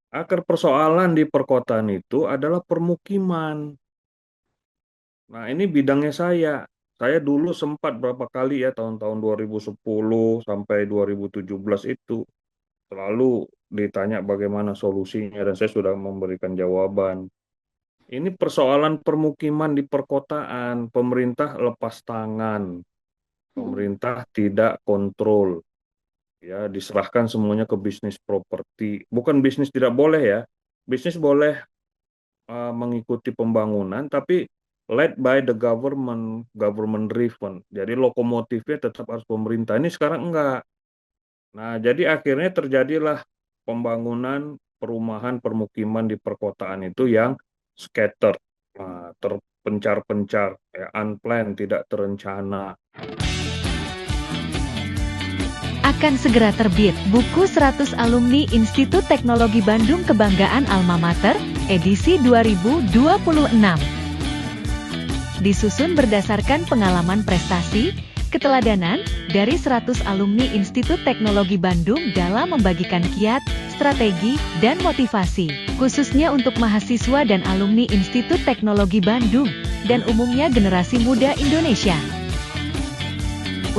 Akar persoalan di perkotaan itu adalah permukiman. Nah, ini bidangnya saya. Saya dulu sempat berapa kali ya tahun-tahun 2010 sampai 2017 itu selalu ditanya bagaimana solusinya dan saya sudah memberikan jawaban. Ini persoalan permukiman di perkotaan, pemerintah lepas tangan, Hmm. pemerintah tidak kontrol, ya diserahkan semuanya ke bisnis properti. Bukan bisnis tidak boleh ya, bisnis boleh mengikuti pembangunan, tapi led by the government, government driven. Jadi lokomotifnya tetap harus pemerintah. Ini sekarang enggak. Nah, jadi akhirnya terjadilah pembangunan perumahan permukiman di perkotaan itu yang scattered, terpencar-pencar, ya, unplanned, tidak terencana. Akan segera terbit buku 100 Alumni Institut Teknologi Bandung Kebanggaan Alma Mater, edisi 2026. Disusun berdasarkan pengalaman prestasi, keteladanan, dari 100 alumni Institut Teknologi Bandung dalam membagikan kiat, strategi, dan motivasi, khususnya untuk mahasiswa dan alumni Institut Teknologi Bandung, dan umumnya generasi muda Indonesia.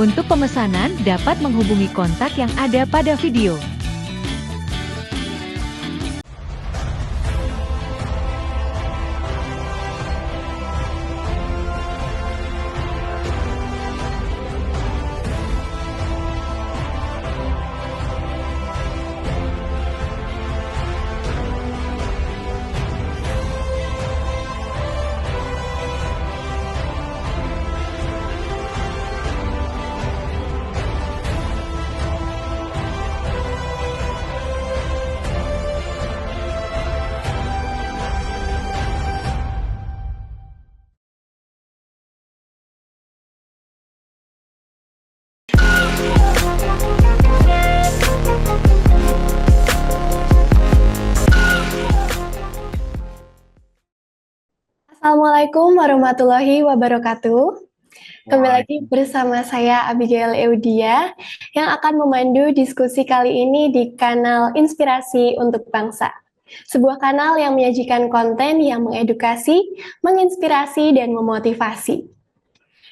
Untuk pemesanan dapat menghubungi kontak yang ada pada video. Assalamualaikum warahmatullahi wabarakatuh. Kembali lagi Waalaikumsalam. bersama saya Abigail Eudia yang akan memandu diskusi kali ini di kanal Inspirasi untuk Bangsa. Sebuah kanal yang menyajikan konten yang mengedukasi, menginspirasi, dan memotivasi.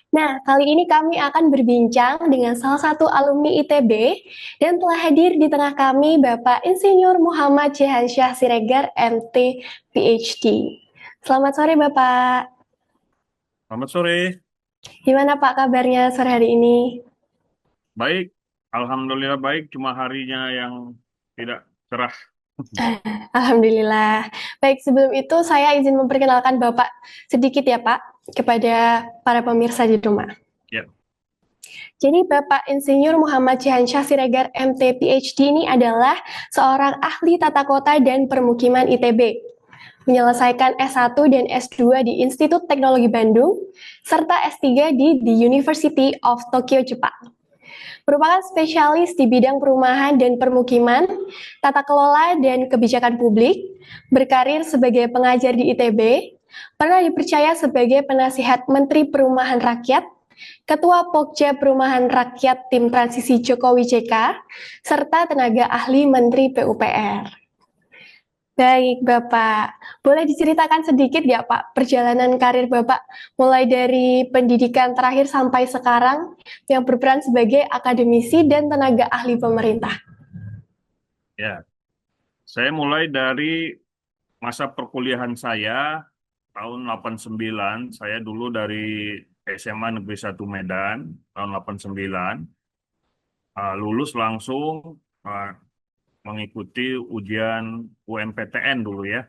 Nah, kali ini kami akan berbincang dengan salah satu alumni ITB dan telah hadir di tengah kami Bapak Insinyur Muhammad Jehansyah Siregar, MT, PhD. Selamat sore Bapak. Selamat sore. Gimana Pak kabarnya sore hari ini? Baik, alhamdulillah baik. Cuma harinya yang tidak cerah. Alhamdulillah. Baik, sebelum itu saya izin memperkenalkan Bapak sedikit ya Pak kepada para pemirsa di rumah. Ya, Jadi Bapak Insinyur Muhammad Cihansyah Siregar MT PhD ini adalah seorang ahli tata kota dan permukiman ITB. Menyelesaikan S1 dan S2 di Institut Teknologi Bandung, serta S3 di The University of Tokyo, Jepang. Merupakan spesialis di bidang perumahan dan permukiman, tata kelola dan kebijakan publik, berkarir sebagai pengajar di ITB, pernah dipercaya sebagai penasihat Menteri Perumahan Rakyat, Ketua Pokja Perumahan Rakyat Tim Transisi Jokowi JK, serta tenaga ahli Menteri PUPR. Baik, Bapak. Boleh diceritakan sedikit ya, Pak, perjalanan karir Bapak mulai dari pendidikan terakhir sampai sekarang yang berperan sebagai akademisi dan tenaga ahli pemerintah? ya. Saya mulai dari masa perkuliahan saya tahun 89. Saya dulu dari SMA Negeri 1 Medan tahun 89. Lulus langsung uh, mengikuti ujian UMPTN dulu ya.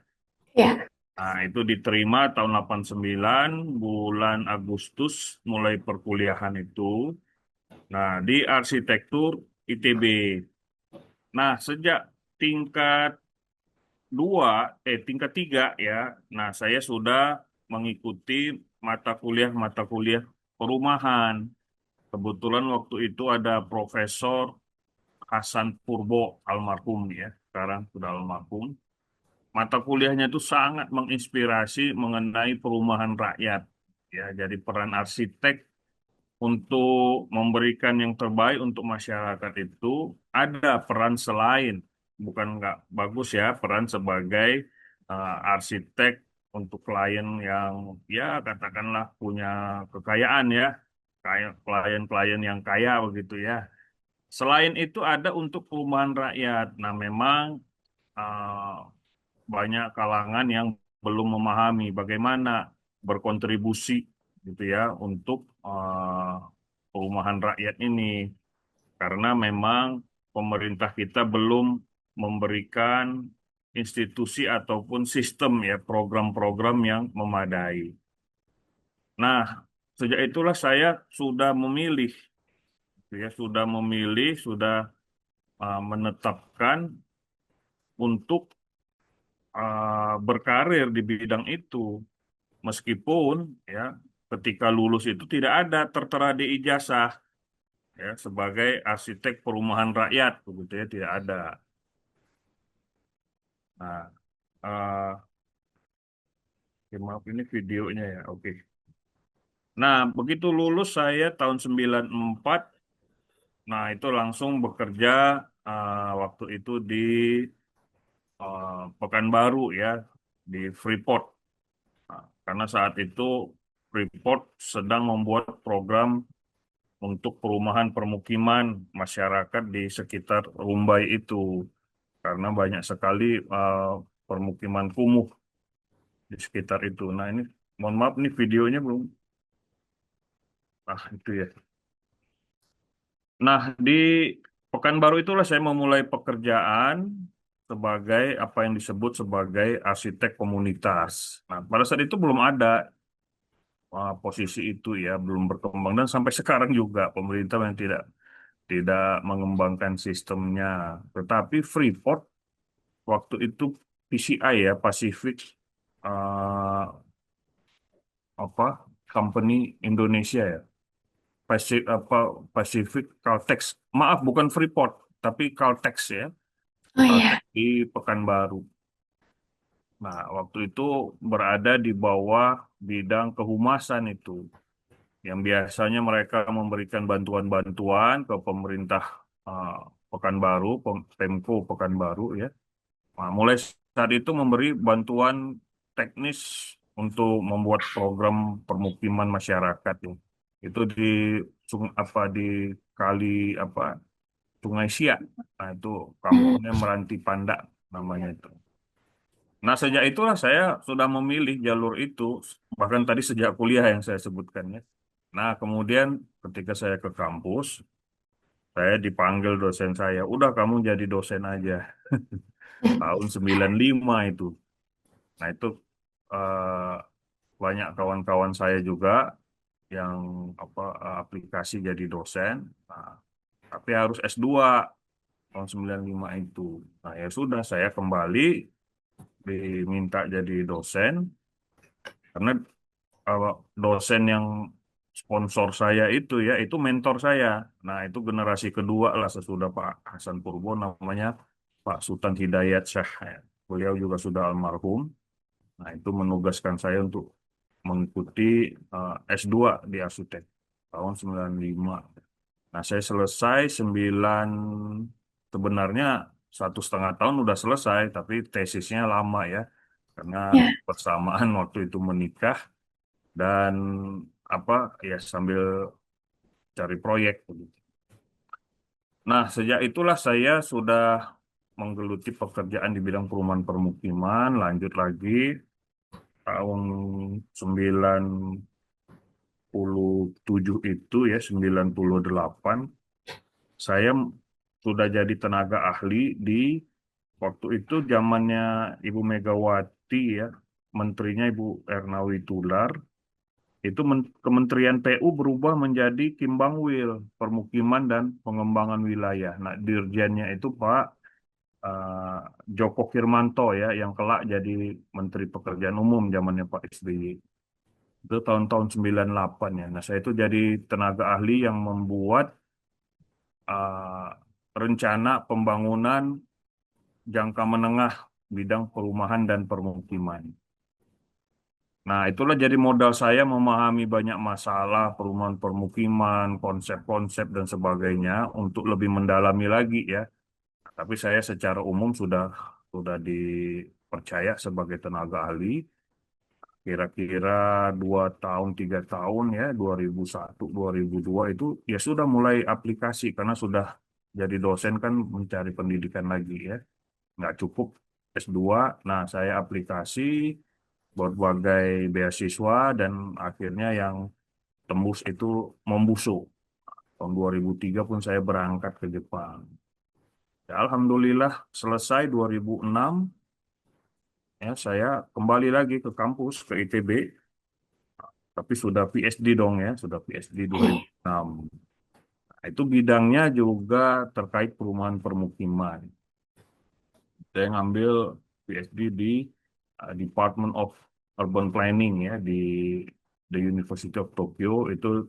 Ya, Nah, itu diterima tahun 89 bulan Agustus mulai perkuliahan itu. Nah, di arsitektur ITB. Nah, sejak tingkat tingkat 3 ya. Nah, saya sudah mengikuti mata kuliah perumahan. Kebetulan waktu itu ada Profesor Hasan Purbo almarhum ya, sekarang sudah almarhum. Mata kuliahnya itu sangat menginspirasi mengenai perumahan rakyat. Ya, jadi peran arsitek untuk memberikan yang terbaik untuk masyarakat itu ada peran selain bukan nggak bagus ya peran sebagai arsitek untuk klien yang ya katakanlah punya kekayaan ya, kayak klien-klien yang kaya begitu ya. Selain itu ada untuk perumahan rakyat. Nah, memang eh, banyak kalangan yang belum memahami bagaimana berkontribusi gitu ya untuk perumahan rakyat ini. Karena memang pemerintah kita belum memberikan institusi ataupun sistem ya program-program yang memadai. Nah, sejak itulah saya sudah memilih sudah menetapkan untuk berkarir di bidang itu. Meskipun ya ketika lulus itu tidak ada tertera di ijazah ya sebagai arsitek perumahan rakyat begitu ya tidak ada. Nah, maaf ini videonya ya. Oke. Nah, begitu lulus saya tahun 94, nah itu langsung bekerja waktu itu di Pekanbaru ya, di Freeport. Nah, karena saat itu Freeport sedang membuat program untuk perumahan permukiman masyarakat di sekitar Rumbai itu. Karena banyak sekali permukiman kumuh di sekitar itu. Nah ini, mohon maaf, nih videonya belum. Ah, itu ya. Nah, di Pekanbaru itulah saya memulai pekerjaan sebagai apa yang disebut sebagai arsitek komunitas. Nah, pada saat itu belum ada posisi itu ya, belum berkembang dan sampai sekarang juga pemerintah yang tidak tidak mengembangkan sistemnya. Tetapi Freeport waktu itu PCI ya, Pacific eh, apa Company Indonesia ya. Pacific Caltex. Maaf, bukan Freeport, tapi Caltex ya. Oh iya. Caltex di Pekanbaru. Nah, waktu itu berada di bawah bidang kehumasan itu, yang biasanya mereka memberikan bantuan-bantuan ke pemerintah eh, Pekanbaru, Pemko Pekanbaru ya. Nah, mulai saat itu memberi bantuan teknis untuk membuat program permukiman masyarakat ya. Itu di di kali apa Sungai Siak. Nah, itu Hmm. kampungnya Meranti Panda namanya itu. Nah, sejak itulah saya sudah memilih jalur itu, bahkan tadi sejak kuliah yang saya sebutkannya. Nah, kemudian ketika saya ke kampus, saya dipanggil dosen saya, udah kamu jadi dosen aja. Tahun 95 itu. Nah, itu eh, banyak kawan-kawan saya juga yang aplikasi jadi dosen. Nah, tapi harus S2 tahun 95 itu. Nah, ya sudah saya kembali diminta jadi dosen karena dosen yang sponsor saya itu ya itu mentor saya. Nah, itu generasi kedua lah sesudah Pak Hasan Purbo namanya Pak Sultan Hidayat Syah. Ya. Beliau juga sudah almarhum. Nah, itu menugaskan saya untuk mengikuti S2 di arsitek tahun 95. Nah, saya selesai sebenarnya 1,5 tahun udah selesai, tapi tesisnya lama ya, karena Ya. bersamaan waktu itu menikah dan apa ya sambil cari proyek begitu. Nah, sejak itulah saya sudah menggeluti pekerjaan di bidang perumahan permukiman, lanjut lagi tahun 97 itu ya 98 saya sudah jadi tenaga ahli di waktu itu zamannya Ibu Megawati ya, menterinya Ibu Ernawi Tular, itu Kementerian PU berubah menjadi Kimbangwil, Permukiman dan Pengembangan Wilayah. Nah, dirjennya itu Pak eh, Joko Firmanto ya, yang kelak jadi Menteri Pekerjaan Umum zamannya Pak SBY. Itu tahun-tahun 98 ya. Nah, saya itu jadi tenaga ahli yang membuat eh, rencana pembangunan jangka menengah bidang perumahan dan permukiman. Nah, itulah jadi modal saya memahami banyak masalah perumahan permukiman, konsep-konsep dan sebagainya untuk lebih mendalami lagi ya. Tapi saya secara umum sudah dipercaya sebagai tenaga ahli. Kira-kira 2 tahun, 3 tahun ya, 2001, 2002 itu ya sudah mulai aplikasi karena sudah jadi dosen kan mencari pendidikan lagi ya. Nggak cukup S2, nah saya aplikasi berbagai beasiswa dan akhirnya yang tembus itu Mombuso. Tahun 2003 pun saya berangkat ke Jepang. Ya, Alhamdulillah selesai 2006 ya saya kembali lagi ke kampus ke ITB tapi sudah PhD dong ya, sudah PhD 2006. Nah, itu bidangnya juga terkait perumahan permukiman. Saya ngambil PhD di Department of Urban Planning ya di the University of Tokyo itu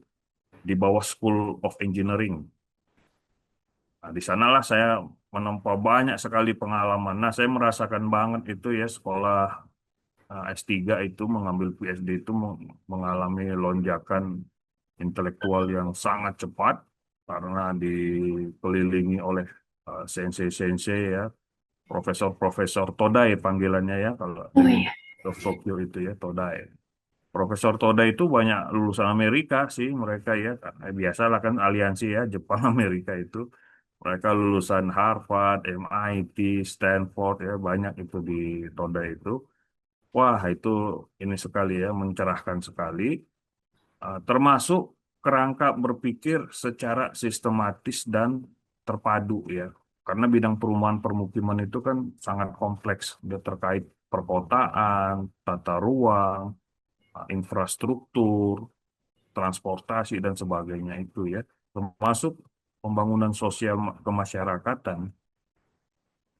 di bawah School of Engineering. Nah, di sanalah saya menempa banyak sekali pengalaman. Nah, saya merasakan banget itu ya sekolah S3 itu mengambil PhD itu mengalami lonjakan intelektual yang sangat cepat karena dikelilingi oleh sensei-sensei ya, profesor-profesor Todai panggilannya ya kalau di Oh iya. University of Tokyo itu ya Todai. Profesor Todai itu banyak lulusan Amerika sih mereka ya, karena biasalah kan aliansi ya Jepang Amerika itu. Mereka lulusan Harvard, MIT, Stanford ya banyak itu di Todai itu. Wah, itu ini sekali ya, mencerahkan sekali. Termasuk kerangka berpikir secara sistematis dan terpadu ya. Karena bidang perumahan permukiman itu kan sangat kompleks. Dia terkait perkotaan, tata ruang, infrastruktur, transportasi, dan sebagainya itu ya. Termasuk pembangunan sosial kemasyarakatan.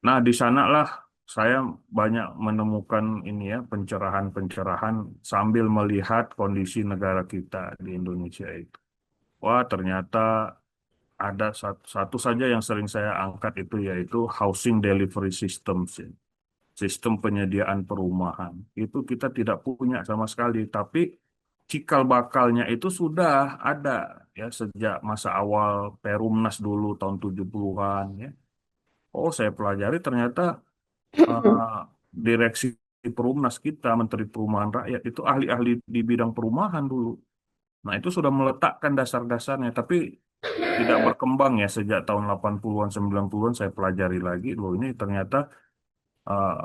Nah, di sanalah saya banyak menemukan ini ya pencerahan-pencerahan sambil melihat kondisi negara kita di Indonesia itu. Wah, ternyata ada satu saja yang sering saya angkat itu yaitu housing delivery systems, ya. Sistem penyediaan perumahan. Itu kita tidak punya sama sekali, tapi cikal bakalnya itu sudah ada ya sejak masa awal Perumnas dulu tahun 70-an ya. Oh, saya pelajari ternyata eh, direksi Perumnas kita, Menteri Perumahan Rakyat itu ahli-ahli di bidang perumahan dulu. Nah, itu sudah meletakkan dasar-dasarnya, tapi tidak berkembang ya sejak tahun 80-an, 90-an saya pelajari lagi. Loh, ini ternyata eh,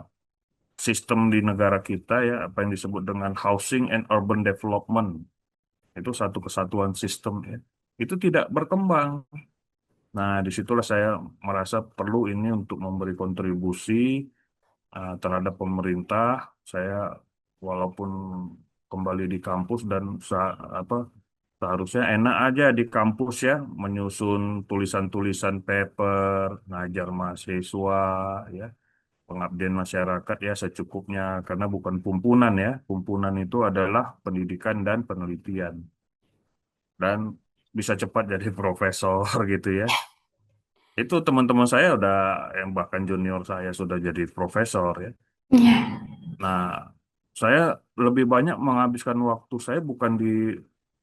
sistem di negara kita ya, apa yang disebut dengan Housing and Urban Development, itu satu kesatuan sistem ya. Itu tidak berkembang. Nah, disitulah saya merasa perlu ini untuk memberi kontribusi terhadap pemerintah. Saya walaupun kembali di kampus dan apa seharusnya enak aja di kampus ya menyusun tulisan-tulisan paper, ngajar mahasiswa ya, pengabdian masyarakat ya secukupnya karena bukan pumpunan ya. Pumpunan itu adalah pendidikan dan penelitian dan bisa cepat jadi profesor gitu ya. Itu teman-teman saya udah yang bahkan junior saya sudah jadi profesor ya. Iya. Nah, saya lebih banyak menghabiskan waktu saya bukan di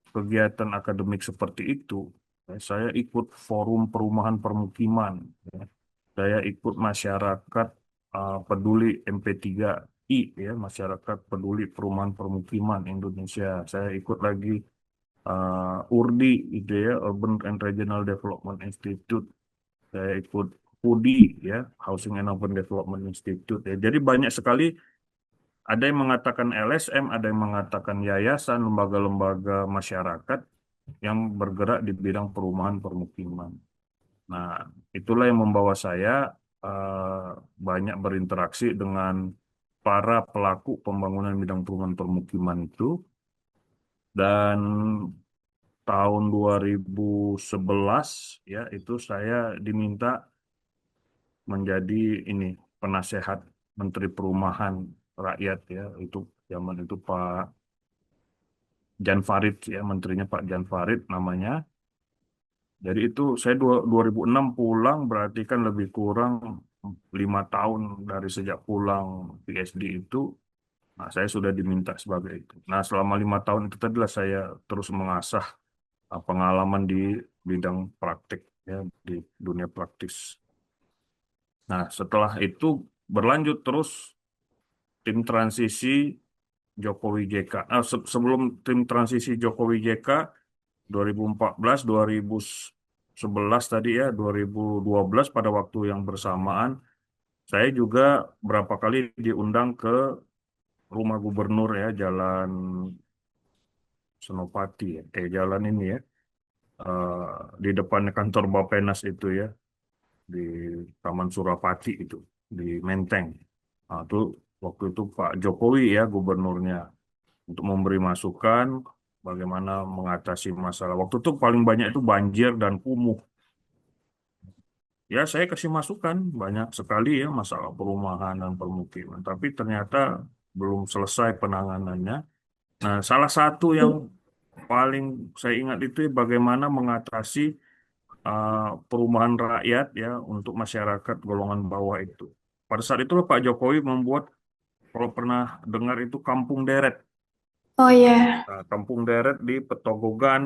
kegiatan akademik seperti itu. Saya ikut forum perumahan permukiman. Ya. Saya ikut masyarakat peduli MP3I, ya, masyarakat peduli perumahan permukiman Indonesia. Saya ikut lagi URDI, itu ya, Urban and Regional Development Institute. Saya ikut HUDI, ya, Housing and Urban Development Institute. Ya. Jadi banyak sekali ada yang mengatakan LSM, ada yang mengatakan yayasan, lembaga-lembaga masyarakat yang bergerak di bidang perumahan permukiman. Nah, itulah yang membawa saya eh, banyak berinteraksi dengan para pelaku pembangunan bidang perumahan permukiman itu. Dan tahun 2011 ya itu saya diminta menjadi ini penasehat Menteri Perumahan Rakyat ya itu zaman itu Pak Jan Farid ya menterinya Pak Jan Farid namanya. Jadi itu saya 2006 pulang berarti kan lebih kurang 5 tahun dari sejak pulang PhD itu. Nah, saya sudah diminta sebagai itu. Nah, selama 5 tahun itu tadilah saya terus mengasah pengalaman di bidang praktik ya di dunia praktis. Nah, setelah itu berlanjut terus tim transisi Jokowi JK. Sebelum tim transisi Jokowi JK 2014, 2011 tadi ya, 2012 pada waktu yang bersamaan, saya juga berapa kali diundang ke rumah gubernur ya, Jalan Senopati ya, jalan ini ya, eh, di depan kantor Bappenas itu ya, di Taman Surapati itu, di Menteng. Nah, itu waktu itu Pak Jokowi ya gubernurnya untuk memberi masukan bagaimana mengatasi masalah. Waktu itu paling banyak itu banjir dan kumuh. Ya, saya kasih masukan banyak sekali ya masalah perumahan dan permukiman, tapi ternyata belum selesai penanganannya. Nah, salah satu yang paling saya ingat itu ya bagaimana mengatasi uh, perumahan rakyat ya untuk masyarakat golongan bawah itu. Pada saat itulah Pak Jokowi membuat, kalau pernah dengar itu Kampung Deret. Oh ya, Nah, Kampung Deret di Petogogan,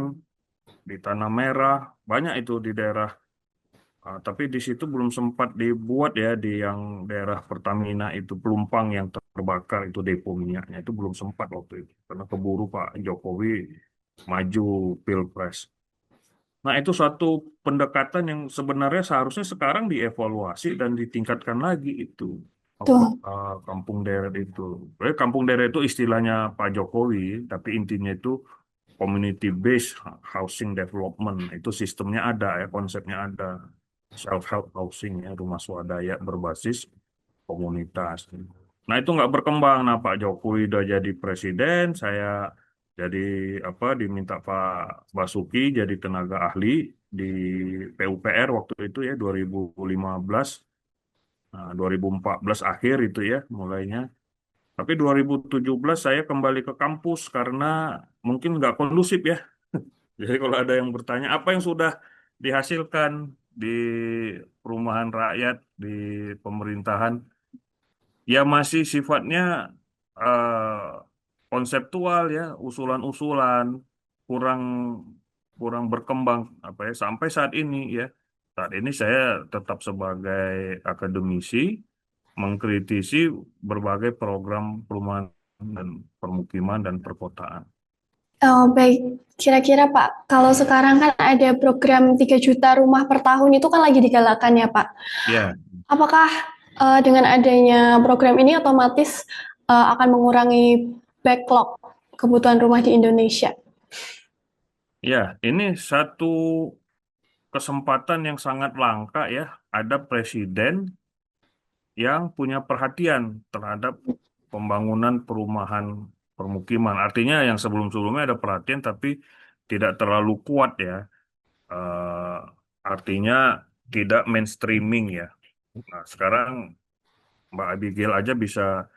di Tanah Merah, banyak itu di daerah. Tapi di situ belum sempat dibuat ya di yang daerah Pertamina itu Pelumpang yang terbakar itu depo minyaknya itu belum sempat waktu itu karena keburu Pak Jokowi maju Pilpres. Nah, itu suatu pendekatan yang sebenarnya seharusnya sekarang dievaluasi dan ditingkatkan lagi itu apa tuh. kampung deret itu. Kampung deret itu istilahnya Pak Jokowi, tapi intinya itu community based housing development. Itu sistemnya ada ya, konsepnya ada. Self help housing ya, rumah swadaya berbasis komunitas. Nah, itu nggak berkembang. Nah, Pak Jokowi udah jadi presiden, saya jadi apa diminta Pak Basuki jadi tenaga ahli di PUPR waktu itu ya 2015, nah, 2014 akhir itu ya mulainya. Tapi 2017 saya kembali ke kampus karena mungkin nggak kondusif ya. Jadi kalau ada yang bertanya apa yang sudah dihasilkan di perumahan rakyat, di pemerintahan, ya masih sifatnya eh, konseptual ya, usulan-usulan, kurang kurang berkembang apa ya sampai saat ini ya. Saat ini saya tetap sebagai akademisi mengkritisi berbagai program perumahan dan permukiman dan perkotaan. Oh, baik. Kira-kira Pak, kalau sekarang kan ada program 3 juta rumah per tahun itu kan lagi digalakan ya Pak. Ya, Apakah dengan adanya program ini otomatis akan mengurangi backlog kebutuhan rumah di Indonesia? ya, ini satu kesempatan yang sangat langka ya. Ada presiden yang punya perhatian terhadap pembangunan perumahan permukiman. Artinya yang sebelum-sebelumnya ada perhatian tapi tidak terlalu kuat ya. Eh, artinya tidak mainstreaming ya. Nah, sekarang Mbak Abigail aja bisa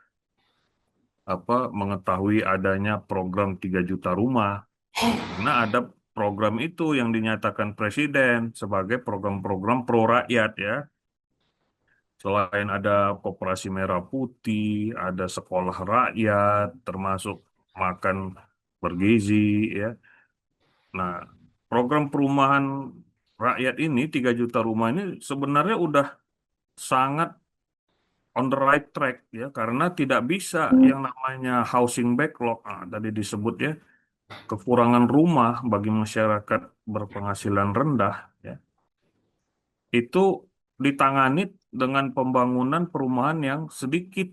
apa mengetahui adanya program 3 juta rumah karena ada program itu yang dinyatakan presiden sebagai program-program pro rakyat ya. Selain ada Koperasi Merah Putih, ada sekolah rakyat, termasuk makan bergizi, ya. Nah, program perumahan rakyat ini, 3 juta rumah ini sebenarnya udah sangat on the right track, ya, karena tidak bisa Hmm, yang namanya housing backlog, tadi disebut ya, kekurangan rumah bagi masyarakat berpenghasilan rendah, ya, itu ditangani dengan pembangunan perumahan yang sedikit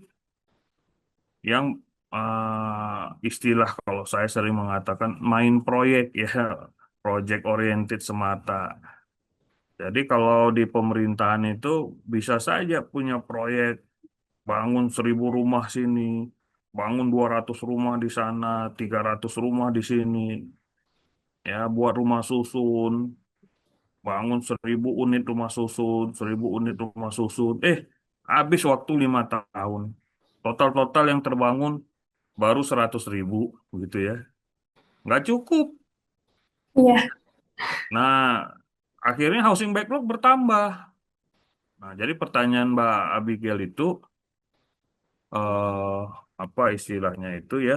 yang istilah kalau saya sering mengatakan main proyek ya, project oriented semata. Jadi kalau di pemerintahan itu bisa saja punya proyek bangun 1.000 rumah sini, bangun 200 rumah di sana, 300 rumah di sini, ya buat rumah susun, bangun 1.000 unit rumah susun, 1.000 unit rumah susun. Habis waktu 5 tahun. Total-total yang terbangun baru 100.000 gitu ya. Nggak cukup. iya, Nah, akhirnya housing backlog bertambah. Nah, jadi pertanyaan Mbak Abigail itu eh, apa istilahnya itu ya?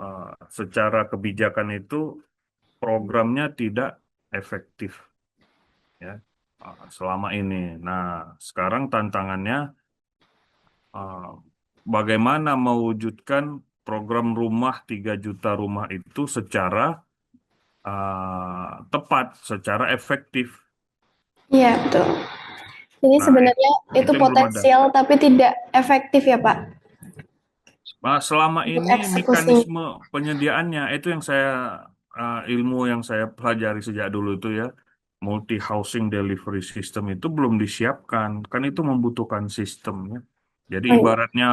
eh, Secara kebijakan itu programnya tidak efektif ya. selama ini. Nah, sekarang tantangannya uh, bagaimana mewujudkan program rumah 3 juta rumah itu secara tepat, secara efektif. Iya, betul. Jadi Nah, sebenarnya itu itu yang belum ada. potensial tapi tidak efektif ya, Pak, Nah, selama untuk ini eksekusi. mekanisme penyediaannya itu yang ilmu yang saya pelajari sejak dulu itu ya, multi housing delivery system itu belum disiapkan, kan itu membutuhkan sistemnya. Jadi Oh, iya. ibaratnya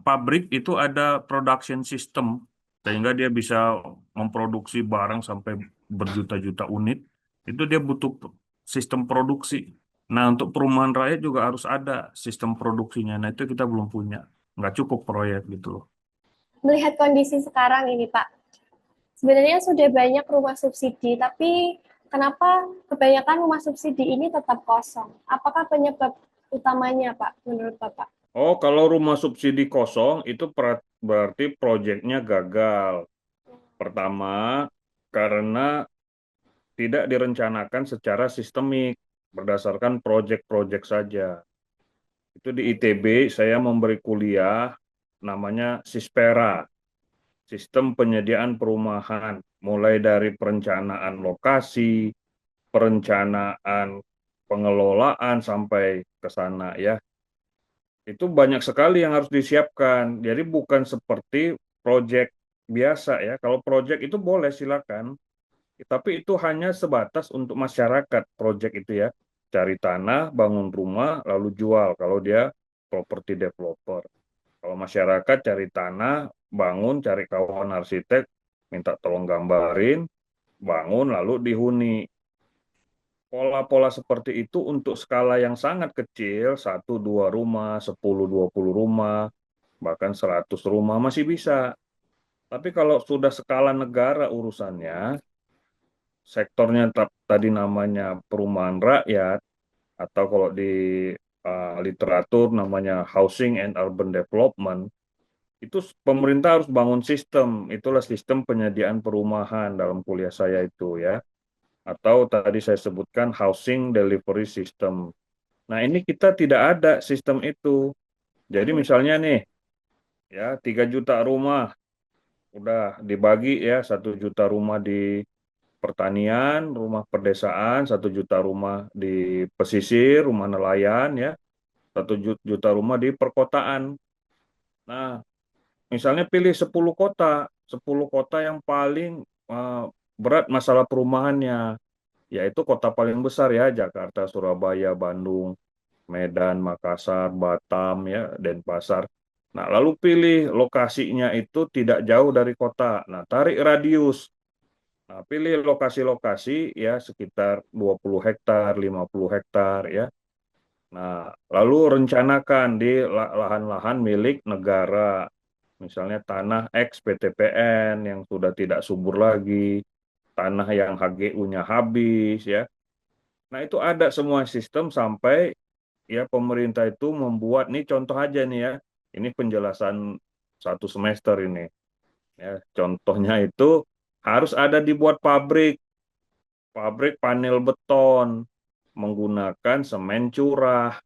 pabrik itu ada production system sehingga dia bisa memproduksi barang sampai berjuta-juta unit, itu dia butuh sistem produksi. Nah, untuk perumahan rakyat juga harus ada sistem produksinya. Nah, itu kita belum punya, nggak cukup proyek gitu loh. Melihat kondisi sekarang ini, Pak, sebenarnya sudah banyak rumah subsidi, tapi kenapa kebanyakan rumah subsidi ini tetap kosong? Apakah penyebab utamanya, Pak, menurut Bapak? Oh, kalau rumah subsidi kosong itu berarti proyeknya gagal. Pertama, karena tidak direncanakan secara sistemik berdasarkan proyek-proyek saja. Itu di ITB saya memberi kuliah namanya SISPERA, Sistem Penyediaan Perumahan, mulai dari perencanaan lokasi, perencanaan pengelolaan sampai ke sana ya. Itu banyak sekali yang harus disiapkan. Jadi bukan seperti proyek biasa ya. Kalau proyek itu boleh silakan, tapi itu hanya sebatas untuk masyarakat proyek itu ya. Cari tanah, bangun rumah, lalu jual kalau dia property developer. Kalau masyarakat cari tanah, bangun, cari kawan arsitek, minta tolong gambarin, bangun, lalu dihuni. Pola-pola seperti itu untuk skala yang sangat kecil, 1-2 rumah, 10-20 rumah, bahkan 100 rumah masih bisa. Tapi kalau sudah skala negara urusannya, sektornya tadi namanya perumahan rakyat, atau kalau di literatur namanya housing and urban development, itu pemerintah harus bangun sistem. Itulah sistem penyediaan perumahan dalam kuliah saya itu ya. Atau tadi saya sebutkan housing delivery system. Nah, ini kita tidak ada sistem itu. Jadi misalnya nih, ya 3 juta rumah udah dibagi ya, 1 juta rumah di pertanian, rumah pedesaan, 1 juta rumah di pesisir, rumah nelayan ya, 1 juta rumah di perkotaan. Nah, misalnya pilih 10 kota, 10 kota yang paling eh, berat masalah perumahannya, yaitu kota paling besar ya, Jakarta, Surabaya, Bandung, Medan, Makassar, Batam, ya, Denpasar. Nah, lalu pilih lokasinya itu tidak jauh dari kota. Nah, tarik radius. Nah, pilih lokasi-lokasi ya sekitar 20 hektar, 50 hektar ya. Nah, lalu rencanakan di lahan-lahan milik negara. Misalnya tanah X PTPN yang sudah tidak subur lagi, tanah yang HGU-nya habis ya. Nah, itu ada semua sistem sampai ya pemerintah itu membuat nih contoh aja nih ya. Ini penjelasan 1 semester ini. Ya, contohnya itu harus ada dibuat pabrik, pabrik panel beton menggunakan semen curah.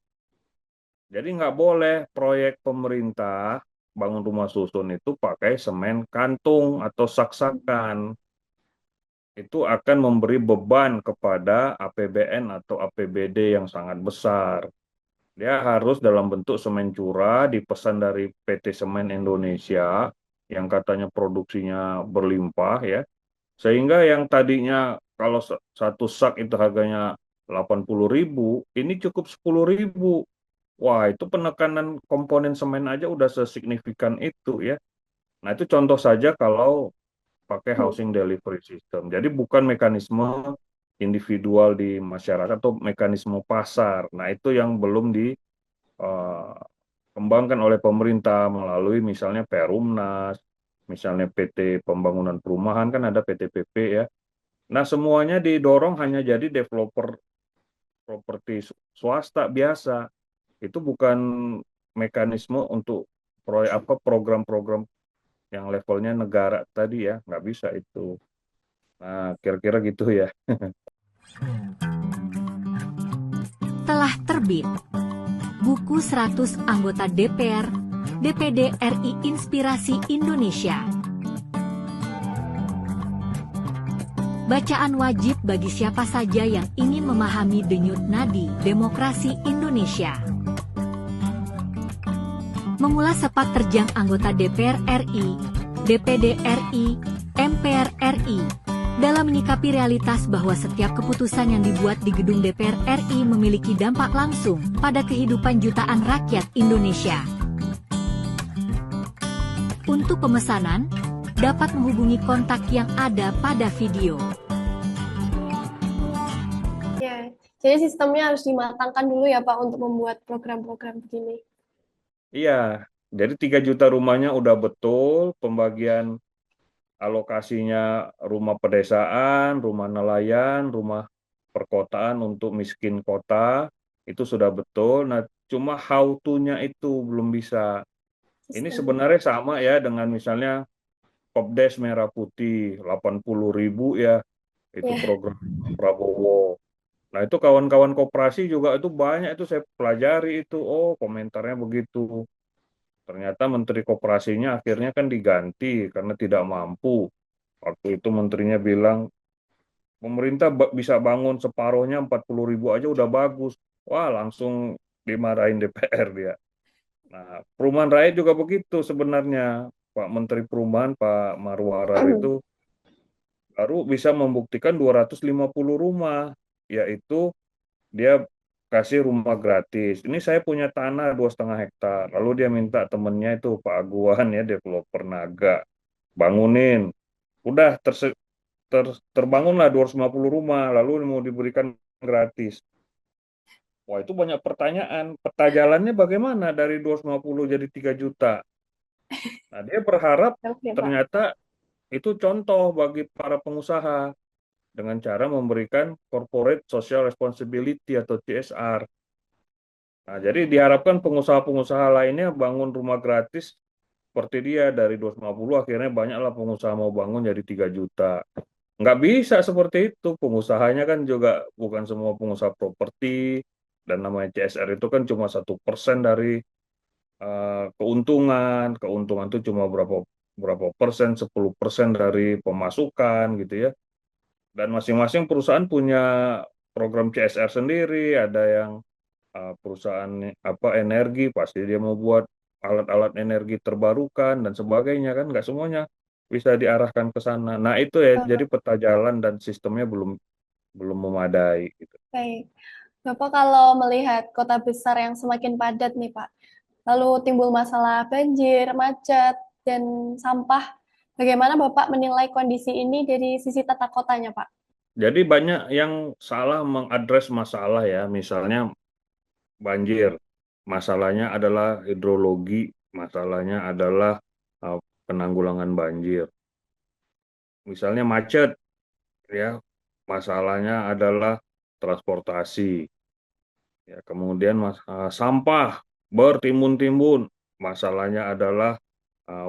Jadi nggak boleh proyek pemerintah bangun rumah susun itu pakai semen kantung atau saksakan. Itu akan memberi beban kepada APBN atau APBD yang sangat besar. Dia harus dalam bentuk semen curah dipesan dari PT Semen Indonesia yang katanya produksinya berlimpah ya. Sehingga yang tadinya kalau satu sak itu harganya 80.000, ini cukup 10.000. Wah, itu penekanan komponen semen aja udah sesignifikan itu ya. Nah, itu contoh saja kalau pakai housing delivery system. Jadi bukan mekanisme individual di masyarakat atau mekanisme pasar. Nah, itu yang belum dikembangkan oleh pemerintah melalui misalnya Perumnas, misalnya PT Pembangunan Perumahan kan ada PTPP ya. Nah, semuanya didorong hanya jadi developer properti swasta biasa. Itu bukan mekanisme untuk proyek apa program-program yang levelnya negara tadi ya, nggak bisa itu. Nah, kira-kira gitu ya. telah terbit. Buku 100 anggota DPR, DPD RI Inspirasi Indonesia. Bacaan wajib bagi siapa saja yang ingin memahami denyut nadi demokrasi Indonesia. Mengulas sepak terjang anggota DPR RI, DPD RI, MPR RI, dalam menyikapi realitas bahwa setiap keputusan yang dibuat di gedung DPR RI memiliki dampak langsung pada kehidupan jutaan rakyat Indonesia. Untuk pemesanan, dapat menghubungi kontak yang ada pada video. Ya, jadi sistemnya harus dimatangkan dulu ya Pak untuk membuat program-program begini. Iya, jadi 3 juta rumahnya udah betul, pembagian alokasinya rumah pedesaan, rumah nelayan, rumah perkotaan untuk miskin kota, itu sudah betul. Nah, cuma how to-nya itu belum bisa. Ini Sistem. sebenarnya sama ya dengan misalnya Kopdes Merah Putih, 80.000 ya, itu Ya, program Prabowo. Nah, itu kawan-kawan koperasi juga itu banyak itu saya pelajari itu, oh komentarnya begitu. Ternyata Menteri Koperasinya akhirnya kan diganti karena tidak mampu. Waktu itu menterinya bilang, pemerintah bisa bangun separuhnya 40.000 aja udah bagus. Wah, langsung dimarahin DPR dia. Nah, perumahan rakyat juga begitu sebenarnya. Pak Menteri Perumahan, Pak Marwarar itu baru bisa membuktikan 250 rumah, yaitu dia kasih rumah gratis. Ini saya punya tanah 2,5 hektar. Lalu dia minta temennya itu Pak Aguan ya, developer Naga, bangunin. Udah terbangunlah 250 rumah, lalu mau diberikan gratis. Wah, itu banyak pertanyaan. Peta jalannya bagaimana dari 250 jadi 3 juta? Nah, dia berharap oke Pak. ternyata itu contoh bagi para pengusaha dengan cara memberikan corporate social responsibility atau CSR. Nah, jadi diharapkan pengusaha-pengusaha lainnya bangun rumah gratis seperti dia dari 250 akhirnya banyaklah pengusaha mau bangun jadi 3 juta. Nggak bisa seperti itu. Pengusahanya kan juga bukan semua pengusaha properti dan namanya CSR itu kan cuma 1% dari keuntungan. Keuntungan itu cuma berapa berapa persen, 10% dari pemasukan gitu ya. Dan masing-masing perusahaan punya program CSR sendiri. Ada yang perusahaan apa energi pasti dia mau buat alat-alat energi terbarukan dan sebagainya kan nggak semuanya bisa diarahkan ke sana. Nah itu ya jadi peta jalan dan sistemnya belum belum memadai gitu. Baik. Bapak kalau melihat kota besar yang semakin padat nih Pak, lalu timbul masalah banjir, macet, dan sampah, bagaimana Bapak menilai kondisi ini dari sisi tata kotanya Pak? Jadi banyak yang salah mengadres masalah ya, misalnya banjir. Masalahnya adalah hidrologi, masalahnya adalah penanggulangan banjir. Misalnya macet ya, masalahnya adalah transportasi. Ya, kemudian sampah bertimbun-timbun, masalahnya adalah